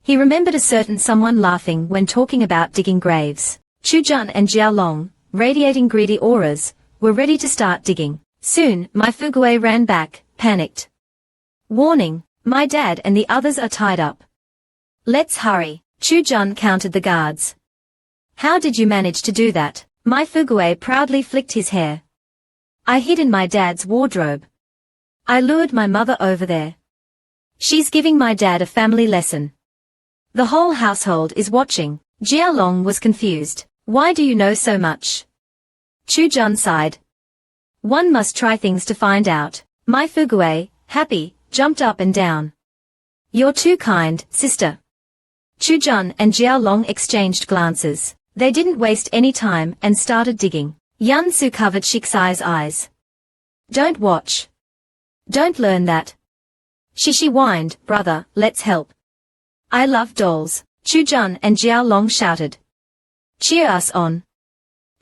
He remembered a certain someone laughing when talking about digging graves. Chujun and Jiaolong, radiating greedy auras, were ready to start digging. Soon, my Fugue ran back, panicked. Warning, my dad and the others are tied up. Let's hurry. Chujun counted the guards. How did you manage to do that? My Fugue proudly flicked his hair. I hid in my dad's wardrobe. I lured my mother over there. She's giving my dad a family lesson. The whole household is watching. Jiaolong was confused. Why do you know so much? Chujun sighed. One must try things to find out. My Fugue, happy, jumped up and down. You're too kind, sister. Chujun and Jiaolong exchanged glances. They didn't waste any time and started digging. Yun Su covered Shixai's eyes. Don't watch. Don't learn that. Shishi whined, brother, let's help. I love dolls. Chujun and Jiaolong shouted. Cheer us on.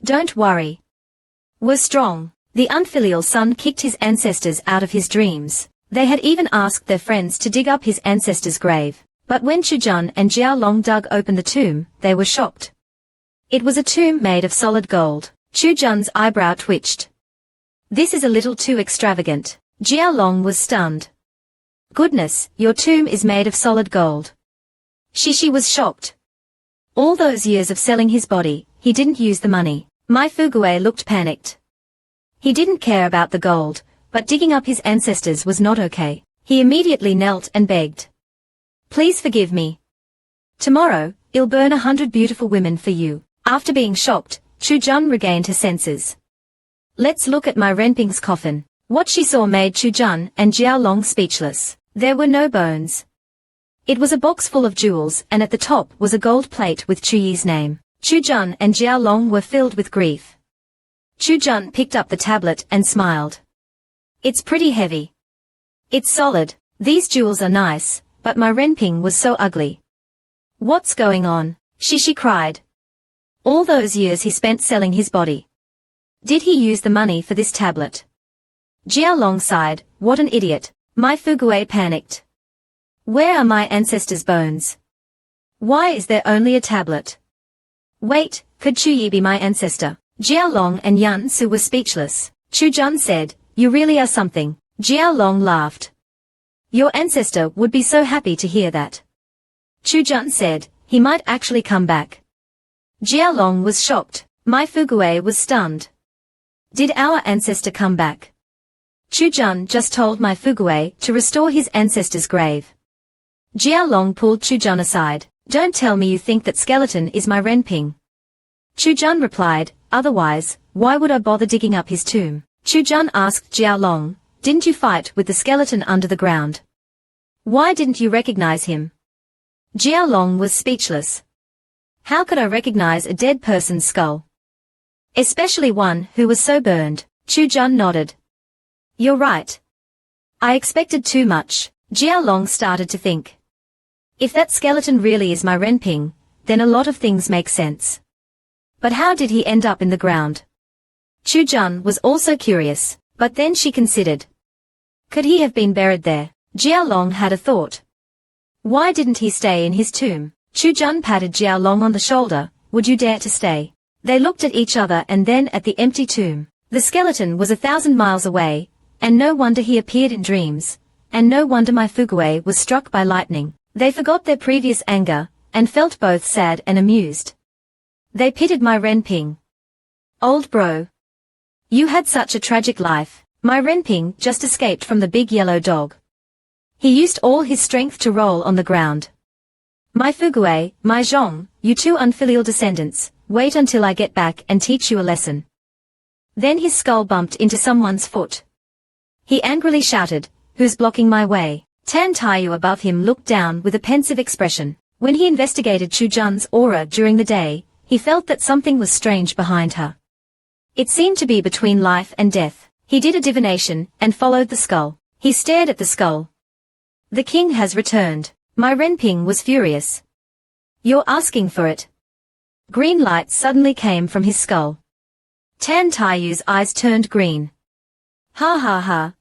Don't worry. We're strong. The unfilial son kicked his ancestors out of his dreams. They had even asked their friends to dig up his ancestor's grave. But when Chujun and Jiaolong dug open the tomb, they were shocked. It was a tomb made of solid gold. Chujun's eyebrow twitched. This is a little too extravagant. Jiaolong was stunned. Goodness, your tomb is made of solid gold. Shishi was shocked. All those years of selling his body, he didn't use the money. My Fugue looked panicked. He didn't care about the gold, but digging up his ancestors was not okay. He immediately knelt and begged. Please forgive me. Tomorrow, I'll burn 100 beautiful women for you. After being shocked, Chujun regained her senses. Let's look at my Renping's coffin. What she saw made Chujun and Jiaolong speechless. There were no bones. It was a box full of jewels, and at the top was a gold plate with Chuyi's name. Chujun and Jiaolong were filled with grief. Chujun picked up the tablet and smiled. It's pretty heavy. It's solid. These jewels are nice, but my Renping was so ugly. What's going on? Shishi cried. All those years he spent selling his body. Did he use the money for this tablet? Jiaolong sighed, what an idiot. My Fugue panicked. Where are my ancestors' bones? Why is there only a tablet? Wait, could Chuyi be my ancestor? Jiaolong and Yun Su were speechless. Chujun said, you really are something. Jiaolong laughed. Your ancestor would be so happy to hear that. Chujun said, he might actually come back. Jiaolong was shocked. My Fugue was stunned. Did our ancestor come back? Chujun just told my Fugue to restore his ancestor's grave. Jiaolong pulled Chujun aside. Don't tell me you think that skeleton is my Renping. Chujun replied, otherwise, why would I bother digging up his tomb? Chujun asked Jiaolong, didn't you fight with the skeleton under the ground? Why didn't you recognize him? Jiaolong was speechless. How could I recognize a dead person's skull? Especially one who was so burned. Chujun nodded. You're right. I expected too much. Jiaolong started to think. If that skeleton really is my Renping, then a lot of things make sense. But how did he end up in the ground? Chujun was also curious, but then she considered. Could he have been buried there? Jiaolong had a thought. Why didn't he stay in his tomb? Chujun patted Jiaolong on the shoulder. Would you dare to stay? They looked at each other and then at the empty tomb. The skeleton was 1,000 miles away, and no wonder he appeared in dreams, and no wonder my Fugue was struck by lightning. They forgot their previous anger, and felt both sad and amused. They pitied my Renping. Old bro. You had such a tragic life. My Renping just escaped from the big yellow dog. He used all his strength to roll on the ground. My Fugue, my Zhong, you two unfilial descendants, wait until I get back and teach you a lesson. Then his skull bumped into someone's foot. He angrily shouted, who's blocking my way? Tan Taiyu above him looked down with a pensive expression. When he investigated Chujun's aura during the day, he felt that something was strange behind her. It seemed to be between life and death. He did a divination and followed the skull. He stared at the skull. The king has returned. My Renping was furious. You're asking for it. Green light suddenly came from his skull. Tan Taiyu's eyes turned green. Ha ha ha.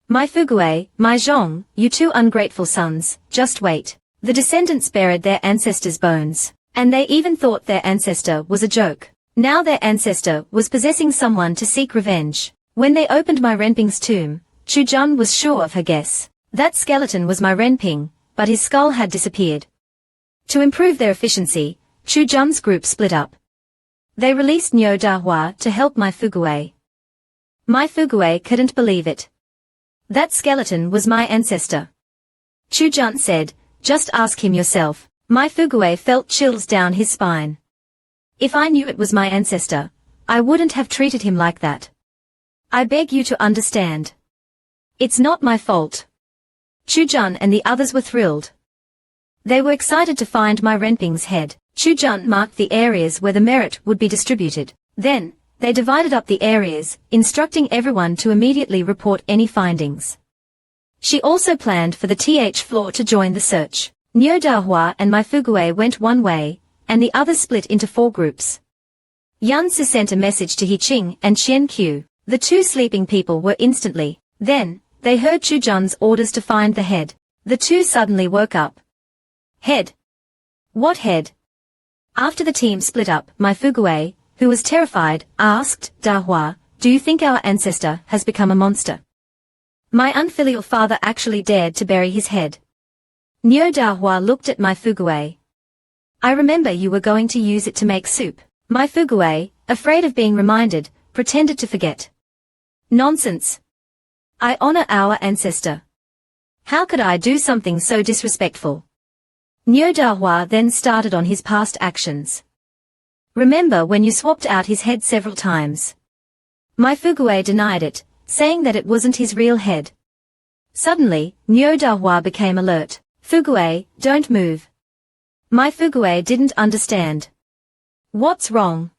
My Fugue, my Zhong, you two ungrateful sons, just wait. The descendants buried their ancestors' bones, and they even thought their ancestor was a joke. Now their ancestor was possessing someone to seek revenge. When they opened my Renping's tomb, Chu Jun was sure of her guess. That skeleton was my Renping, but his skull had disappeared. To improve their efficiency, Chu Jun's group split up. They released Niu Dahua to help my Fugue. My Fugue couldn't believe it. That skeleton was my ancestor. Chu Jun said, just ask him yourself. My Fugue felt chills down his spine. If I knew it was my ancestor, I wouldn't have treated him like that. I beg you to understand. It's not my fault. Chu Jun and the others were thrilled. They were excited to find my Renping's head. Chu Jun marked the areas where the merit would be distributed. Then, they divided up the areas, instructing everyone to immediately report any findings. She also planned for the TH floor to join the search. Niu Dahua and my Fugue went one way, and the others split into 4 groups. Yan Si sent a message to He Qing and Qian Qiu. The 2 sleeping people were instantly. Then, they heard Chu Jun's orders to find the head. The 2 suddenly woke up. Head? What head? After the team split up, my Fugue, who was terrified, asked, Dahua, do you think our ancestor has become a monster? My unfilial father actually dared to bury his head. Niu Dahua looked at my Fugue. I remember you were going to use it to make soup. My Fugue, afraid of being reminded, pretended to forget. Nonsense. I honor our ancestor. How could I do something so disrespectful? Niu Dahua then started on his past actions. Remember when you swapped out his head several times? My Fugue denied it, saying that it wasn't his real head. Suddenly, Niu Dahua became alert. Fugue, don't move. My Fugue didn't understand. What's wrong?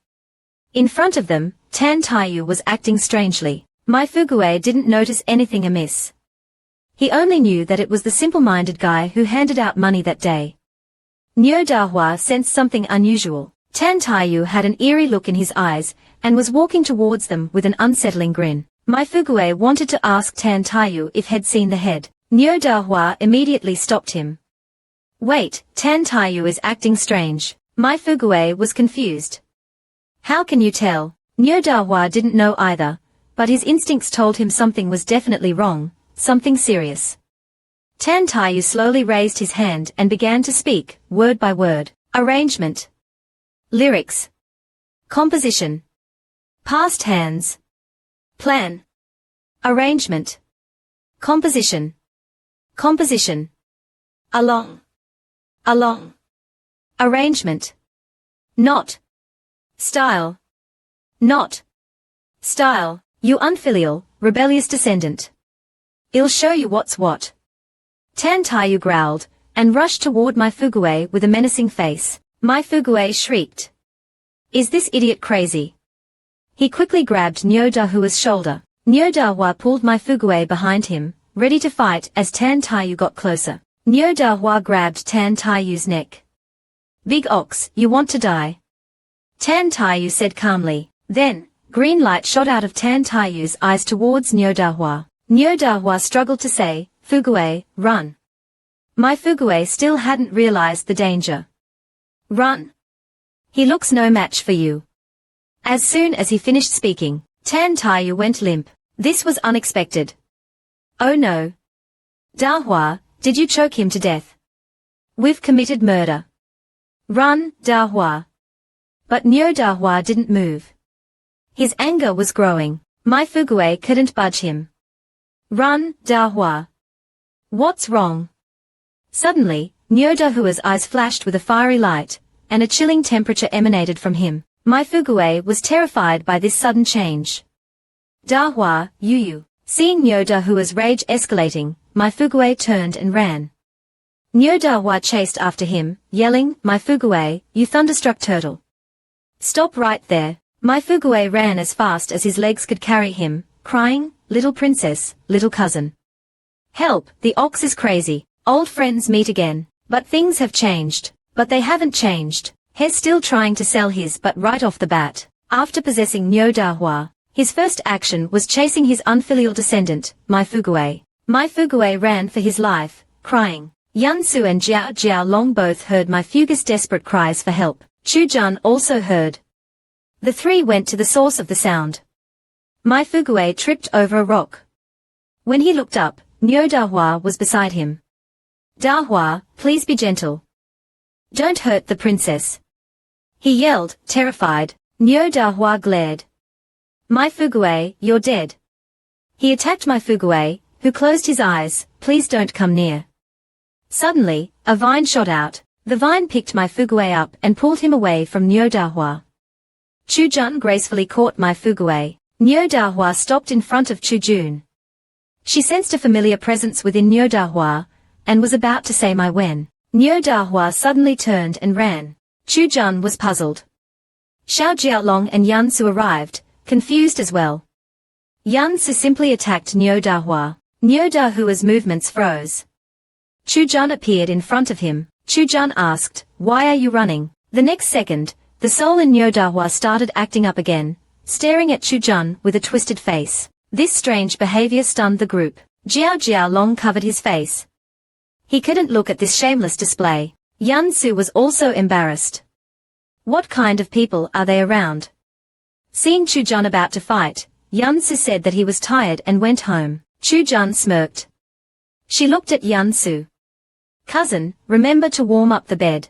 In front of them, Tan Taiyu was acting strangely. My Fugue didn't notice anything amiss. He only knew that it was the simple-minded guy who handed out money that day. Niu Dahua sensed something unusual. Tan Taiyu had an eerie look in his eyes, and was walking towards them with an unsettling grin. My Fugue wanted to ask Tan Taiyu if he'd seen the head. Niu Dahua immediately stopped him. Wait, Tan Taiyu is acting strange. My Fugue was confused. How can you tell? Niu Dahua didn't know either, but his instincts told him something was definitely wrong, something serious. Tan Taiyu slowly raised his hand and began to speak, word by word. Arrangement. Lyrics. Composition. Past hands. Plan. Arrangement. Composition. Composition. Along. Along. Arrangement. Not. Style. Not. Style. You unfilial, rebellious descendant. I'll show you what's what. Tan Taiyu growled, and rushed toward my Fugue with a menacing face. My Fugue shrieked. Is this idiot crazy? He quickly grabbed Niu Dahua's shoulder. Niu Dahua pulled my Fugue behind him, ready to fight as Tan Taiyu got closer. Niu Dahua grabbed Tan Taiyu's neck. Big ox, you want to die? Tan Taiyu said calmly. Then, green light shot out of Tan Taiyu's eyes towards Niu Dahua. Niu Dahua struggled to say, Fugue, run. My Fugue still hadn't realized the danger. Run. He looks no match for you. As soon as he finished speaking, Tan Taiyu went limp. This was unexpected. Oh no. Dahua, did you choke him to death? We've committed murder. Run, Dahua. But Niu Dahua didn't move. His anger was growing. My Fugue couldn't budge him. Run, Dahua. What's wrong? Suddenly, Niu Dahua's eyes flashed with a fiery light, and a chilling temperature emanated from him. My Fugue was terrified by this sudden change. Dahua, you. Seeing Niu Dahua's rage escalating, my Fugue turned and ran. Niu Dahua chased after him, yelling, My Fugue, you thunderstruck turtle. Stop right there. My Fugue ran as fast as his legs could carry him, crying, Little princess, little cousin. Help, the ox is crazy. Old friends meet again. But things have changed. But they haven't changed. He's still trying to sell his but right off the bat. After possessing Nyo Dahua, his first action was chasing his unfilial descendant, my Fugue. My Fugue ran for his life, crying. Yun Su and Jiao Jiao Long both heard my Fugue's desperate cries for help. Chu Jun also heard. The three went to the source of the sound. My Fugue tripped over a rock. When he looked up, Nyo Dahua was beside him. Dahua, please be gentle. Don't hurt the princess. He yelled, terrified. Nyo Dahua glared. My Fugue, you're dead. He attacked my Fugue, who closed his eyes. Please don't come near. Suddenly, a vine shot out. The vine picked my Fugue up and pulled him away from Nyo Dahua. Chu Jun gracefully caught my Fugue. Nyo Dahua stopped in front of Chu Jun. She sensed a familiar presence within Nyo Dahua, and was about to say my when. Nyo Dahua suddenly turned and ran. Chu Jun was puzzled. Xiao Jiaolong and Yun Su arrived, confused as well. Yun Su simply attacked Nyo Dahua. Nyo Dahua's movements froze. Chu Jun appeared in front of him. Chu Jun asked, why are you running? The next second, the soul in Nyo Dahua started acting up again, staring at Chu Jun with a twisted face. This strange behavior stunned the group. Jiao Jiaolong covered his face. He couldn't look at this shameless display. Yun Su was also embarrassed. What kind of people are they around? Seeing Chu Jun about to fight, Yun Su said that he was tired and went home. Chu Jun smirked. She looked at Yun Su. Cousin, remember to warm up the bed.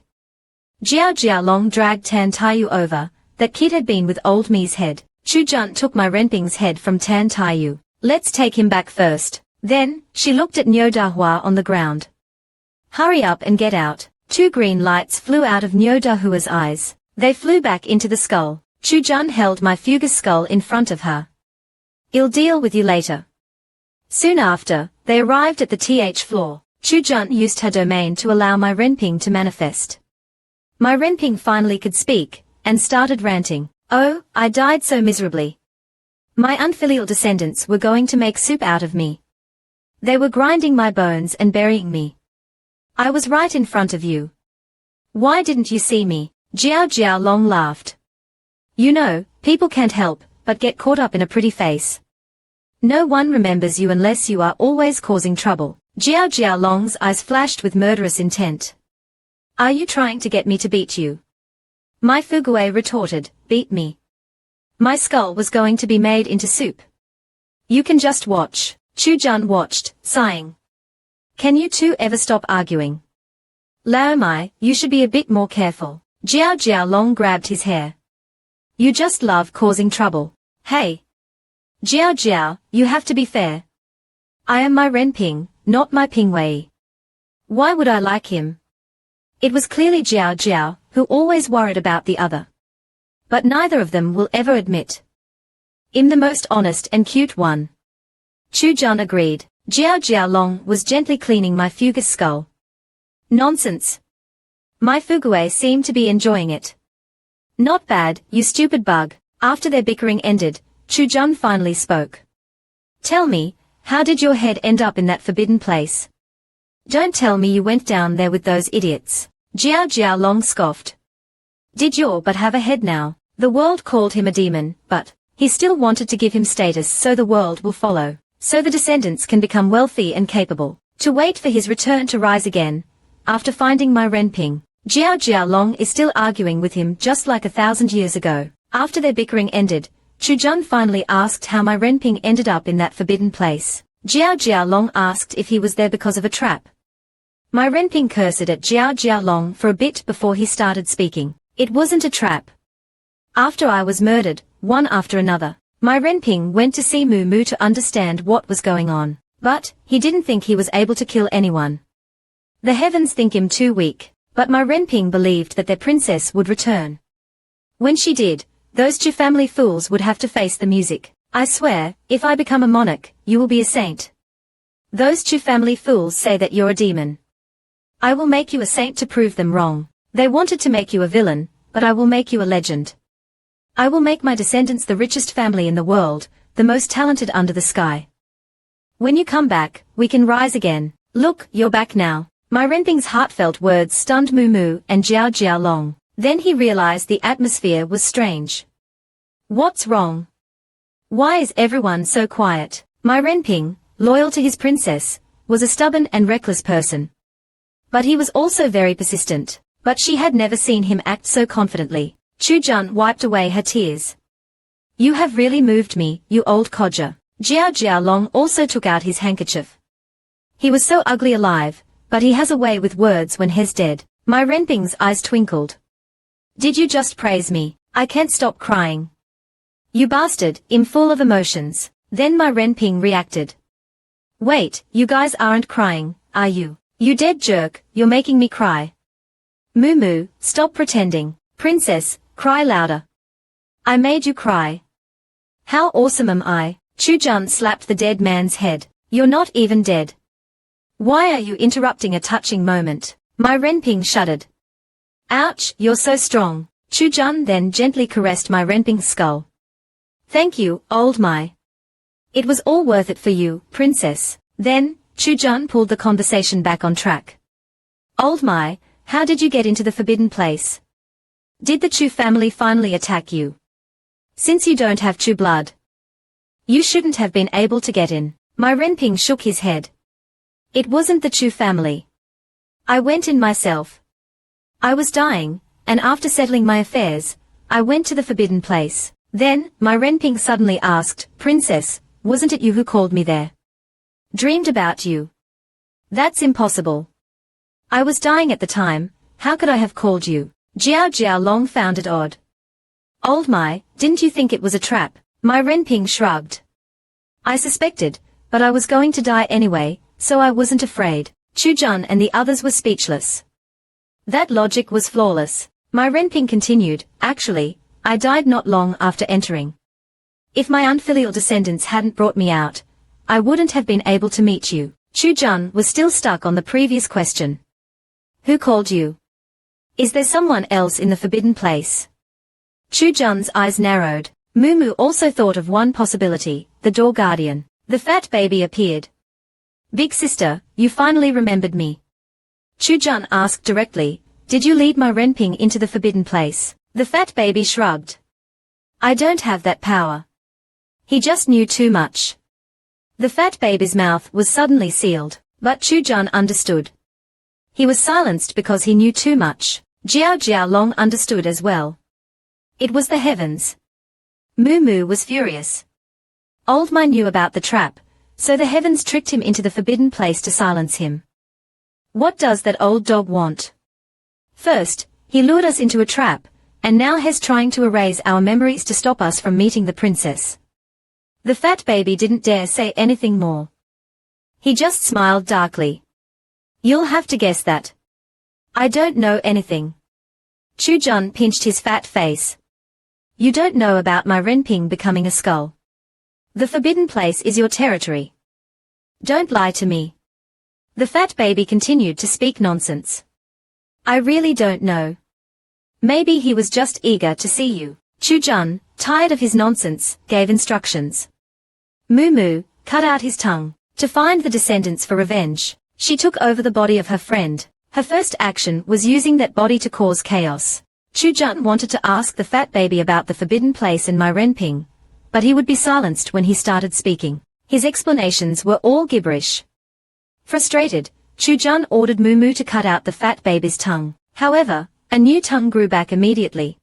Jiao Jiaolong dragged Tan Taiyu over. That kid had been with old me's head. Chu Jun took my Renping's head from Tan Taiyu. Let's take him back first. Then, she looked at Nyo Dahua on the ground. Hurry up and get out. Two green lights flew out of Nyo Dahua's eyes. They flew back into the skull. Chu Jun held my Fugue's skull in front of her. I'll deal with you later. Soon after, they arrived at the TH floor. Chu Jun used her domain to allow my Renping to manifest. My Renping finally could speak, and started ranting. Oh, I died so miserably. My unfilial descendants were going to make soup out of me. They were grinding my bones and burying me. I was right in front of you. Why didn't you see me? Jiao Jiaolong laughed. You know, people can't help but get caught up in a pretty face. No one remembers you unless you are always causing trouble. Jiao Jiaolong's eyes flashed with murderous intent. Are you trying to get me to beat you? My Fugue retorted, beat me. My skull was going to be made into soup. You can just watch. Chu Jun watched, sighing. Can you two ever stop arguing? Lao Mai, you should be a bit more careful. Jiao Jiaolong grabbed his hair. You just love causing trouble. Hey. Jiao Jiao, you have to be fair. I am my Renping, not my Pingwei. Why would I like him? It was clearly Jiao Jiao, who always worried about the other. But neither of them will ever admit. I'm the most honest and cute one. Chu Jun agreed. Jiao Jiaolong was gently cleaning my Fugue's skull. Nonsense. My Fugue seemed to be enjoying it. Not bad, you stupid bug. After their bickering ended, Chu Jun finally spoke. Tell me, how did your head end up in that forbidden place? Don't tell me you went down there with those idiots. Jiao Jiaolong scoffed. Did your but have a head now? The world called him a demon, but he still wanted to give him status so the world will follow. So the descendants can become wealthy and capable. To wait for his return to rise again. After finding my Renping, Jiao Jiaolong is still arguing with him just like 1,000 years ago. After their bickering ended, Chu Jun finally asked how my Renping ended up in that forbidden place. Jiao Jiaolong asked if he was there because of a trap. My Renping cursed at Jiao Jiaolong for a bit before he started speaking. It wasn't a trap. After I was murdered, one after another, my Renping went to see Mu Mu to understand what was going on. But, he didn't think he was able to kill anyone. The heavens think him too weak, but my Renping believed that their princess would return. When she did, those Ju family fools would have to face the music. I swear, if I become a monarch, you will be a saint. Those Ju family fools say that you're a demon. I will make you a saint to prove them wrong. They wanted to make you a villain, but I will make you a legend. I will make my descendants the richest family in the world, the most talented under the sky. When you come back, we can rise again. Look, you're back now. My Renping's heartfelt words stunned Moo and Jiao Jialong. Then he realized the atmosphere was strange. What's wrong? Why is everyone so quiet? My Renping, loyal to his princess, was a stubborn and reckless person. But he was also very persistent. But she had never seen him act so confidently. Chu Jun wiped away her tears. You have really moved me, you old codger. Jiao Jialong also took out his handkerchief. He was so ugly alive, but he has a way with words when he's dead. My Renping's eyes twinkled. Did you just praise me? I can't stop crying. You bastard, I'm full of emotions. Then my Renping reacted. Wait, you guys aren't crying, are you? You dead jerk, you're making me cry. Moo, stop pretending. Princess, cry louder. I made you cry. How awesome am I? Chu Jun slapped the dead man's head. You're not even dead. Why are you interrupting a touching moment? My Renping shuddered. Ouch, you're so strong. Chu Jun then gently caressed my Renping's skull. Thank you, old Mai. It was all worth it for you, princess. Then, Chu Jun pulled the conversation back on track. Old Mai, how did you get into the forbidden place? Did the Chu family finally attack you? Since you don't have Chu blood, you shouldn't have been able to get in. My Renping shook his head. It wasn't the Chu family. I went in myself. I was dying, and after settling my affairs, I went to the forbidden place. Then, my Renping suddenly asked, Princess, wasn't it you who called me there? Dreamed about you. That's impossible. I was dying at the time, how could I have called you? Jiao Jialong found it odd. Old Mai, didn't you think it was a trap? My Renping shrugged. I suspected, but I was going to die anyway, so I wasn't afraid. Chu Jun and the others were speechless. That logic was flawless. My Renping continued, actually, I died not long after entering. If my unfilial descendants hadn't brought me out, I wouldn't have been able to meet you. Chu Jun was still stuck on the previous question. Who called you? Is there someone else in the forbidden place? Chu Jun's eyes narrowed. Moo also thought of one possibility, the door guardian. The fat baby appeared. Big sister, you finally remembered me. Chu Jun asked directly, did you lead my Renping into the forbidden place? The fat baby shrugged. I don't have that power. He just knew too much. The fat baby's mouth was suddenly sealed, but Chu Jun understood. He was silenced because he knew too much. Jiao Jialong understood as well. It was the heavens. Moo was furious. Old Mai knew about the trap, so the heavens tricked him into the forbidden place to silence him. What does that old dog want? First, he lured us into a trap, and now he's trying to erase our memories to stop us from meeting the princess. The fat baby didn't dare say anything more. He just smiled darkly. You'll have to guess that. I don't know anything. Chu Jun pinched his fat face. You don't know about my Renping becoming a skull. The forbidden place is your territory. Don't lie to me. The fat baby continued to speak nonsense. I really don't know. Maybe he was just eager to see you. Chu Jun, tired of his nonsense, gave instructions. Moo cut out his tongue. To find the descendants for revenge, she took over the body of her friend. Her first action was using that body to cause chaos. Chu Jun wanted to ask the fat baby about the forbidden place and my Renping, but he would be silenced when he started speaking. His explanations were all gibberish. Frustrated, Chu Jun ordered Moo to cut out the fat baby's tongue. However, a new tongue grew back immediately.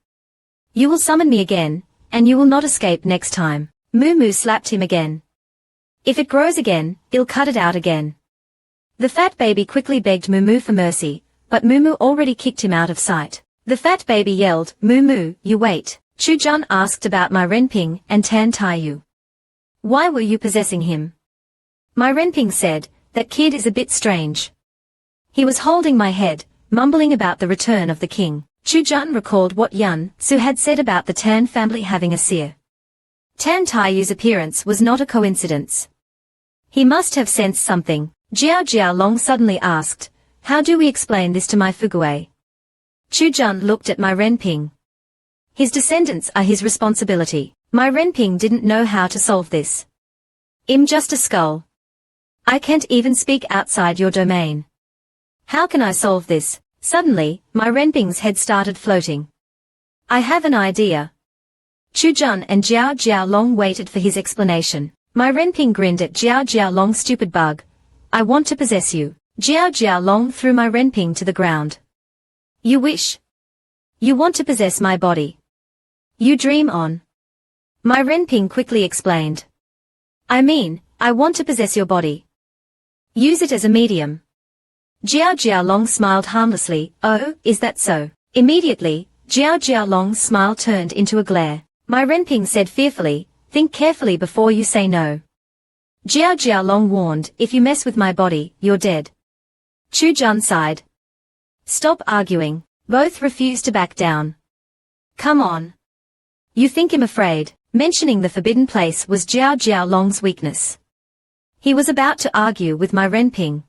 You will summon me again, and you will not escape next time. Moo slapped him again. If it grows again, I'll cut it out again. The fat baby quickly begged Moo for mercy, but Moo already kicked him out of sight. The fat baby yelled, Moo, you wait. Chu Jun asked about my Renping and Tan Taiyu. Why were you possessing him? My Renping said, that kid is a bit strange. He was holding my head, mumbling about the return of the king. Chu Jun recalled what Yun Su had said about the Tan family having a seer. Tan Taiyu's appearance was not a coincidence. He must have sensed something. Jiao Jialong suddenly asked, how do we explain this to my Fugue? Chu Jun looked at my Renping. His descendants are his responsibility. My Renping didn't know how to solve this. I'm just a skull. I can't even speak outside your domain. How can I solve this? Suddenly, my Renping's head started floating. I have an idea. Chu Jun and Jiao Jialong waited for his explanation. My Renping grinned at Jiao Jialong. Stupid bug. I want to possess you. Jiao Jialong threw my Renping to the ground. You wish. You want to possess my body. You dream on. My Renping quickly explained. I mean, I want to possess your body. Use it as a medium. Jiao Jialong smiled harmlessly. Oh, is that so? Immediately, Jiao Jialong's smile turned into a glare. My Renping said fearfully, think carefully before you say no. Jiao Jialong warned, if you mess with my body, you're dead. Chu Jun sighed. Stop arguing. Both refused to back down. Come on. You think I'm afraid? Mentioning the forbidden place was Jiao Jialong's weakness. He was about to argue with my Renping.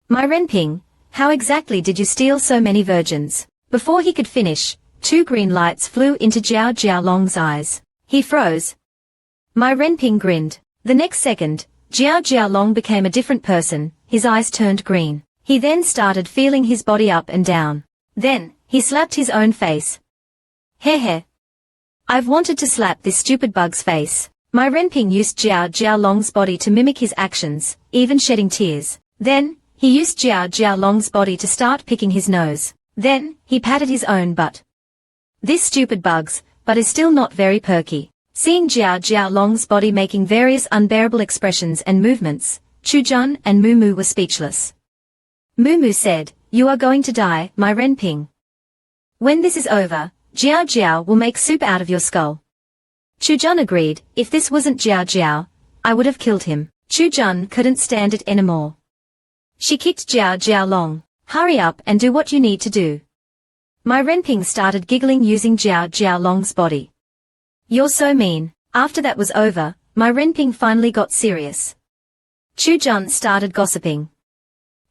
My Renping, how exactly did you steal so many virgins? Before he could finish, 2 green lights flew into Jiao Jialong's eyes. He froze. My Renping grinned. The next second, Jiao Jialong became a different person, his eyes turned green. He then started feeling his body up and down. Then, he slapped his own face. Heh. I've wanted to slap this stupid bug's face. My Renping used Jiao Jialong's body to mimic his actions, even shedding tears. Then, he used Jiao Jialong's body to start picking his nose. Then, he patted his own butt. This stupid bug's butt is still not very perky. Seeing Jiao Jialong's body making various unbearable expressions and movements, Chu Jun and Mumu were speechless. Mumu said, you are going to die, my Renping. When this is over, Jiao will make soup out of your skull. Chu Jun agreed, if this wasn't Jiao, I would have killed him. Chu Jun couldn't stand it anymore. She kicked Jiao. Hurry up and do what you need to do. My Renping started giggling using Jiaolong's body. You're so mean. After that was over, my Renping finally got serious. Chu Jun started gossiping.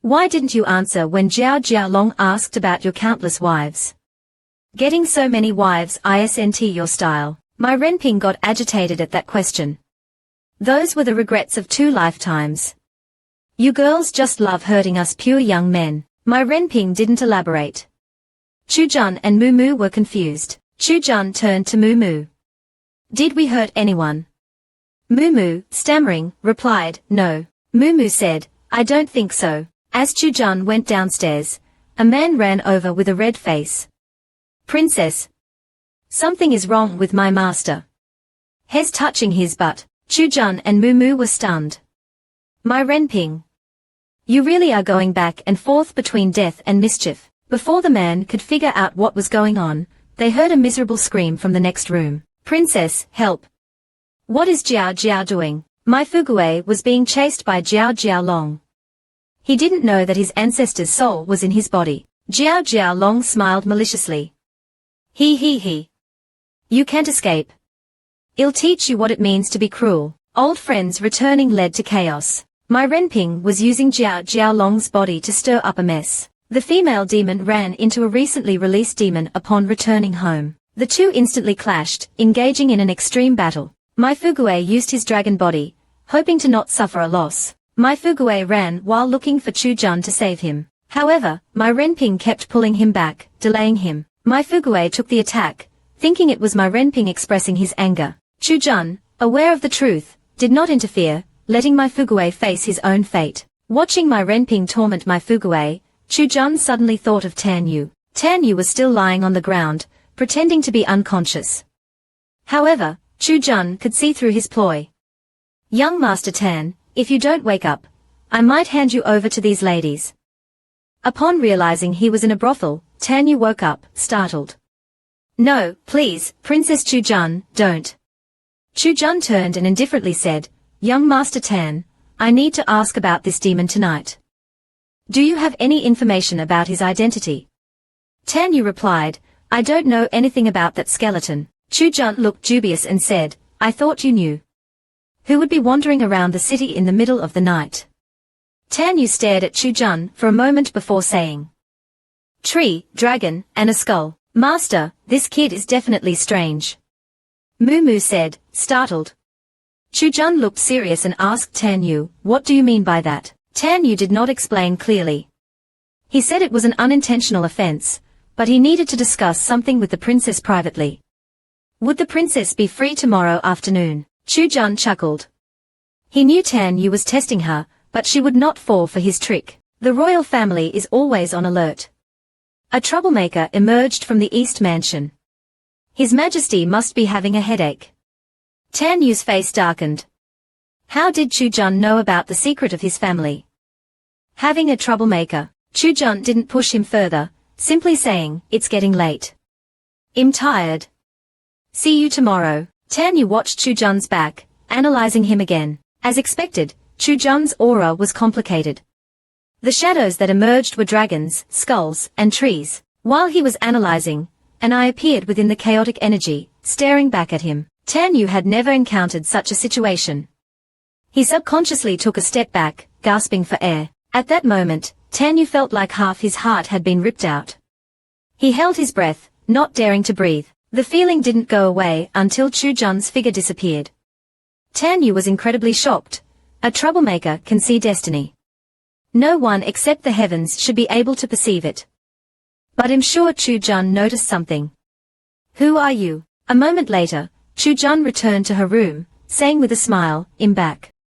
Why didn't you answer when Jiaolong asked about your countless wives? Getting so many wives isn't your style. My Renping got agitated at that question. Those were the regrets of 2 lifetimes. You girls just love hurting us pure young men. My Renping didn't elaborate. Chu Jun and Mumu were confused. Chu Jun turned to Mumu. Did we hurt anyone? Mumu, stammering, replied, no. Mumu said, I don't think so. As Chu Jun went downstairs, a man ran over with a red face. Princess. Something is wrong with my master. He's touching his butt. Chu Jun and Mumu were stunned. My Renping. You really are going back and forth between death and mischief. Before the man could figure out what was going on, they heard a miserable scream from the next room. Princess, help. What is Jiao doing? My Fugue was being chased by Jiaolong. He didn't know that his ancestor's soul was in his body. Jiaolong smiled maliciously. He. You can't escape. I'll teach you what it means to be cruel. Old friends returning led to chaos. My Renping was using Jiaolong's body to stir up a mess. The female demon ran into a recently released demon upon returning home. The two instantly clashed, engaging in an extreme battle. My Fugue used his dragon body, hoping to not suffer a loss. My Fugue ran while looking for Chu Jun to save him. However, my Renping kept pulling him back, delaying him. My Fugue took the attack, thinking it was my Renping expressing his anger. Chu Jun, aware of the truth, did not interfere, letting my Fugue face his own fate. Watching my Renping torment my Fugue, Chu Jun suddenly thought of Tan Yu. Tan Yu was still lying on the ground, pretending to be unconscious. However, Chu Jun could see through his ploy. Young Master Tan, if you don't wake up, I might hand you over to these ladies. Upon realizing he was in a brothel, Tan Yu woke up, startled. No, please, Princess Chu Jun, don't. Chu Jun turned and indifferently said, Young Master Tan, I need to ask about this demon tonight. Do you have any information about his identity? Tan Yu replied, I don't know anything about that skeleton. Chu Jun looked dubious and said, I thought you knew. Who would be wandering around the city in the middle of the night? Tan Yu stared at Chu Jun for a moment before saying. Tree, dragon, and a skull. Master, this kid is definitely strange. Mumu said, startled. Chu Jun looked serious and asked Tan Yu, "What do you mean by that?" Tan Yu did not explain clearly. He said it was an unintentional offense, but he needed to discuss something with the princess privately. Would the princess be free tomorrow afternoon? Chu Jun chuckled. He knew Tan Yu was testing her, but she would not fall for his trick. The royal family is always on alert. A troublemaker emerged from the East Mansion. His Majesty must be having a headache. Tan Yu's face darkened. How did Chu Jun know about the secret of his family? Having a troublemaker. Chu Jun didn't push him further, simply saying, "It's getting late. I'm tired. See you tomorrow." Tan Yu watched Chu Jun's back, analyzing him again. As expected, Chu Jun's aura was complicated. The shadows that emerged were dragons, skulls, and trees. While he was analyzing, an eye appeared within the chaotic energy, staring back at him. Tan Yu had never encountered such a situation. He subconsciously took a step back, gasping for air. At that moment, Tan Yu felt like half his heart had been ripped out. He held his breath, not daring to breathe. The feeling didn't go away until Chu Jun's figure disappeared. Tan Yu was incredibly shocked. A troublemaker can see destiny. No one except the heavens should be able to perceive it. But I'm sure Chu Jun noticed something. "Who are you?" A moment later, Chu Jun returned to her room, saying with a smile, "I'm back."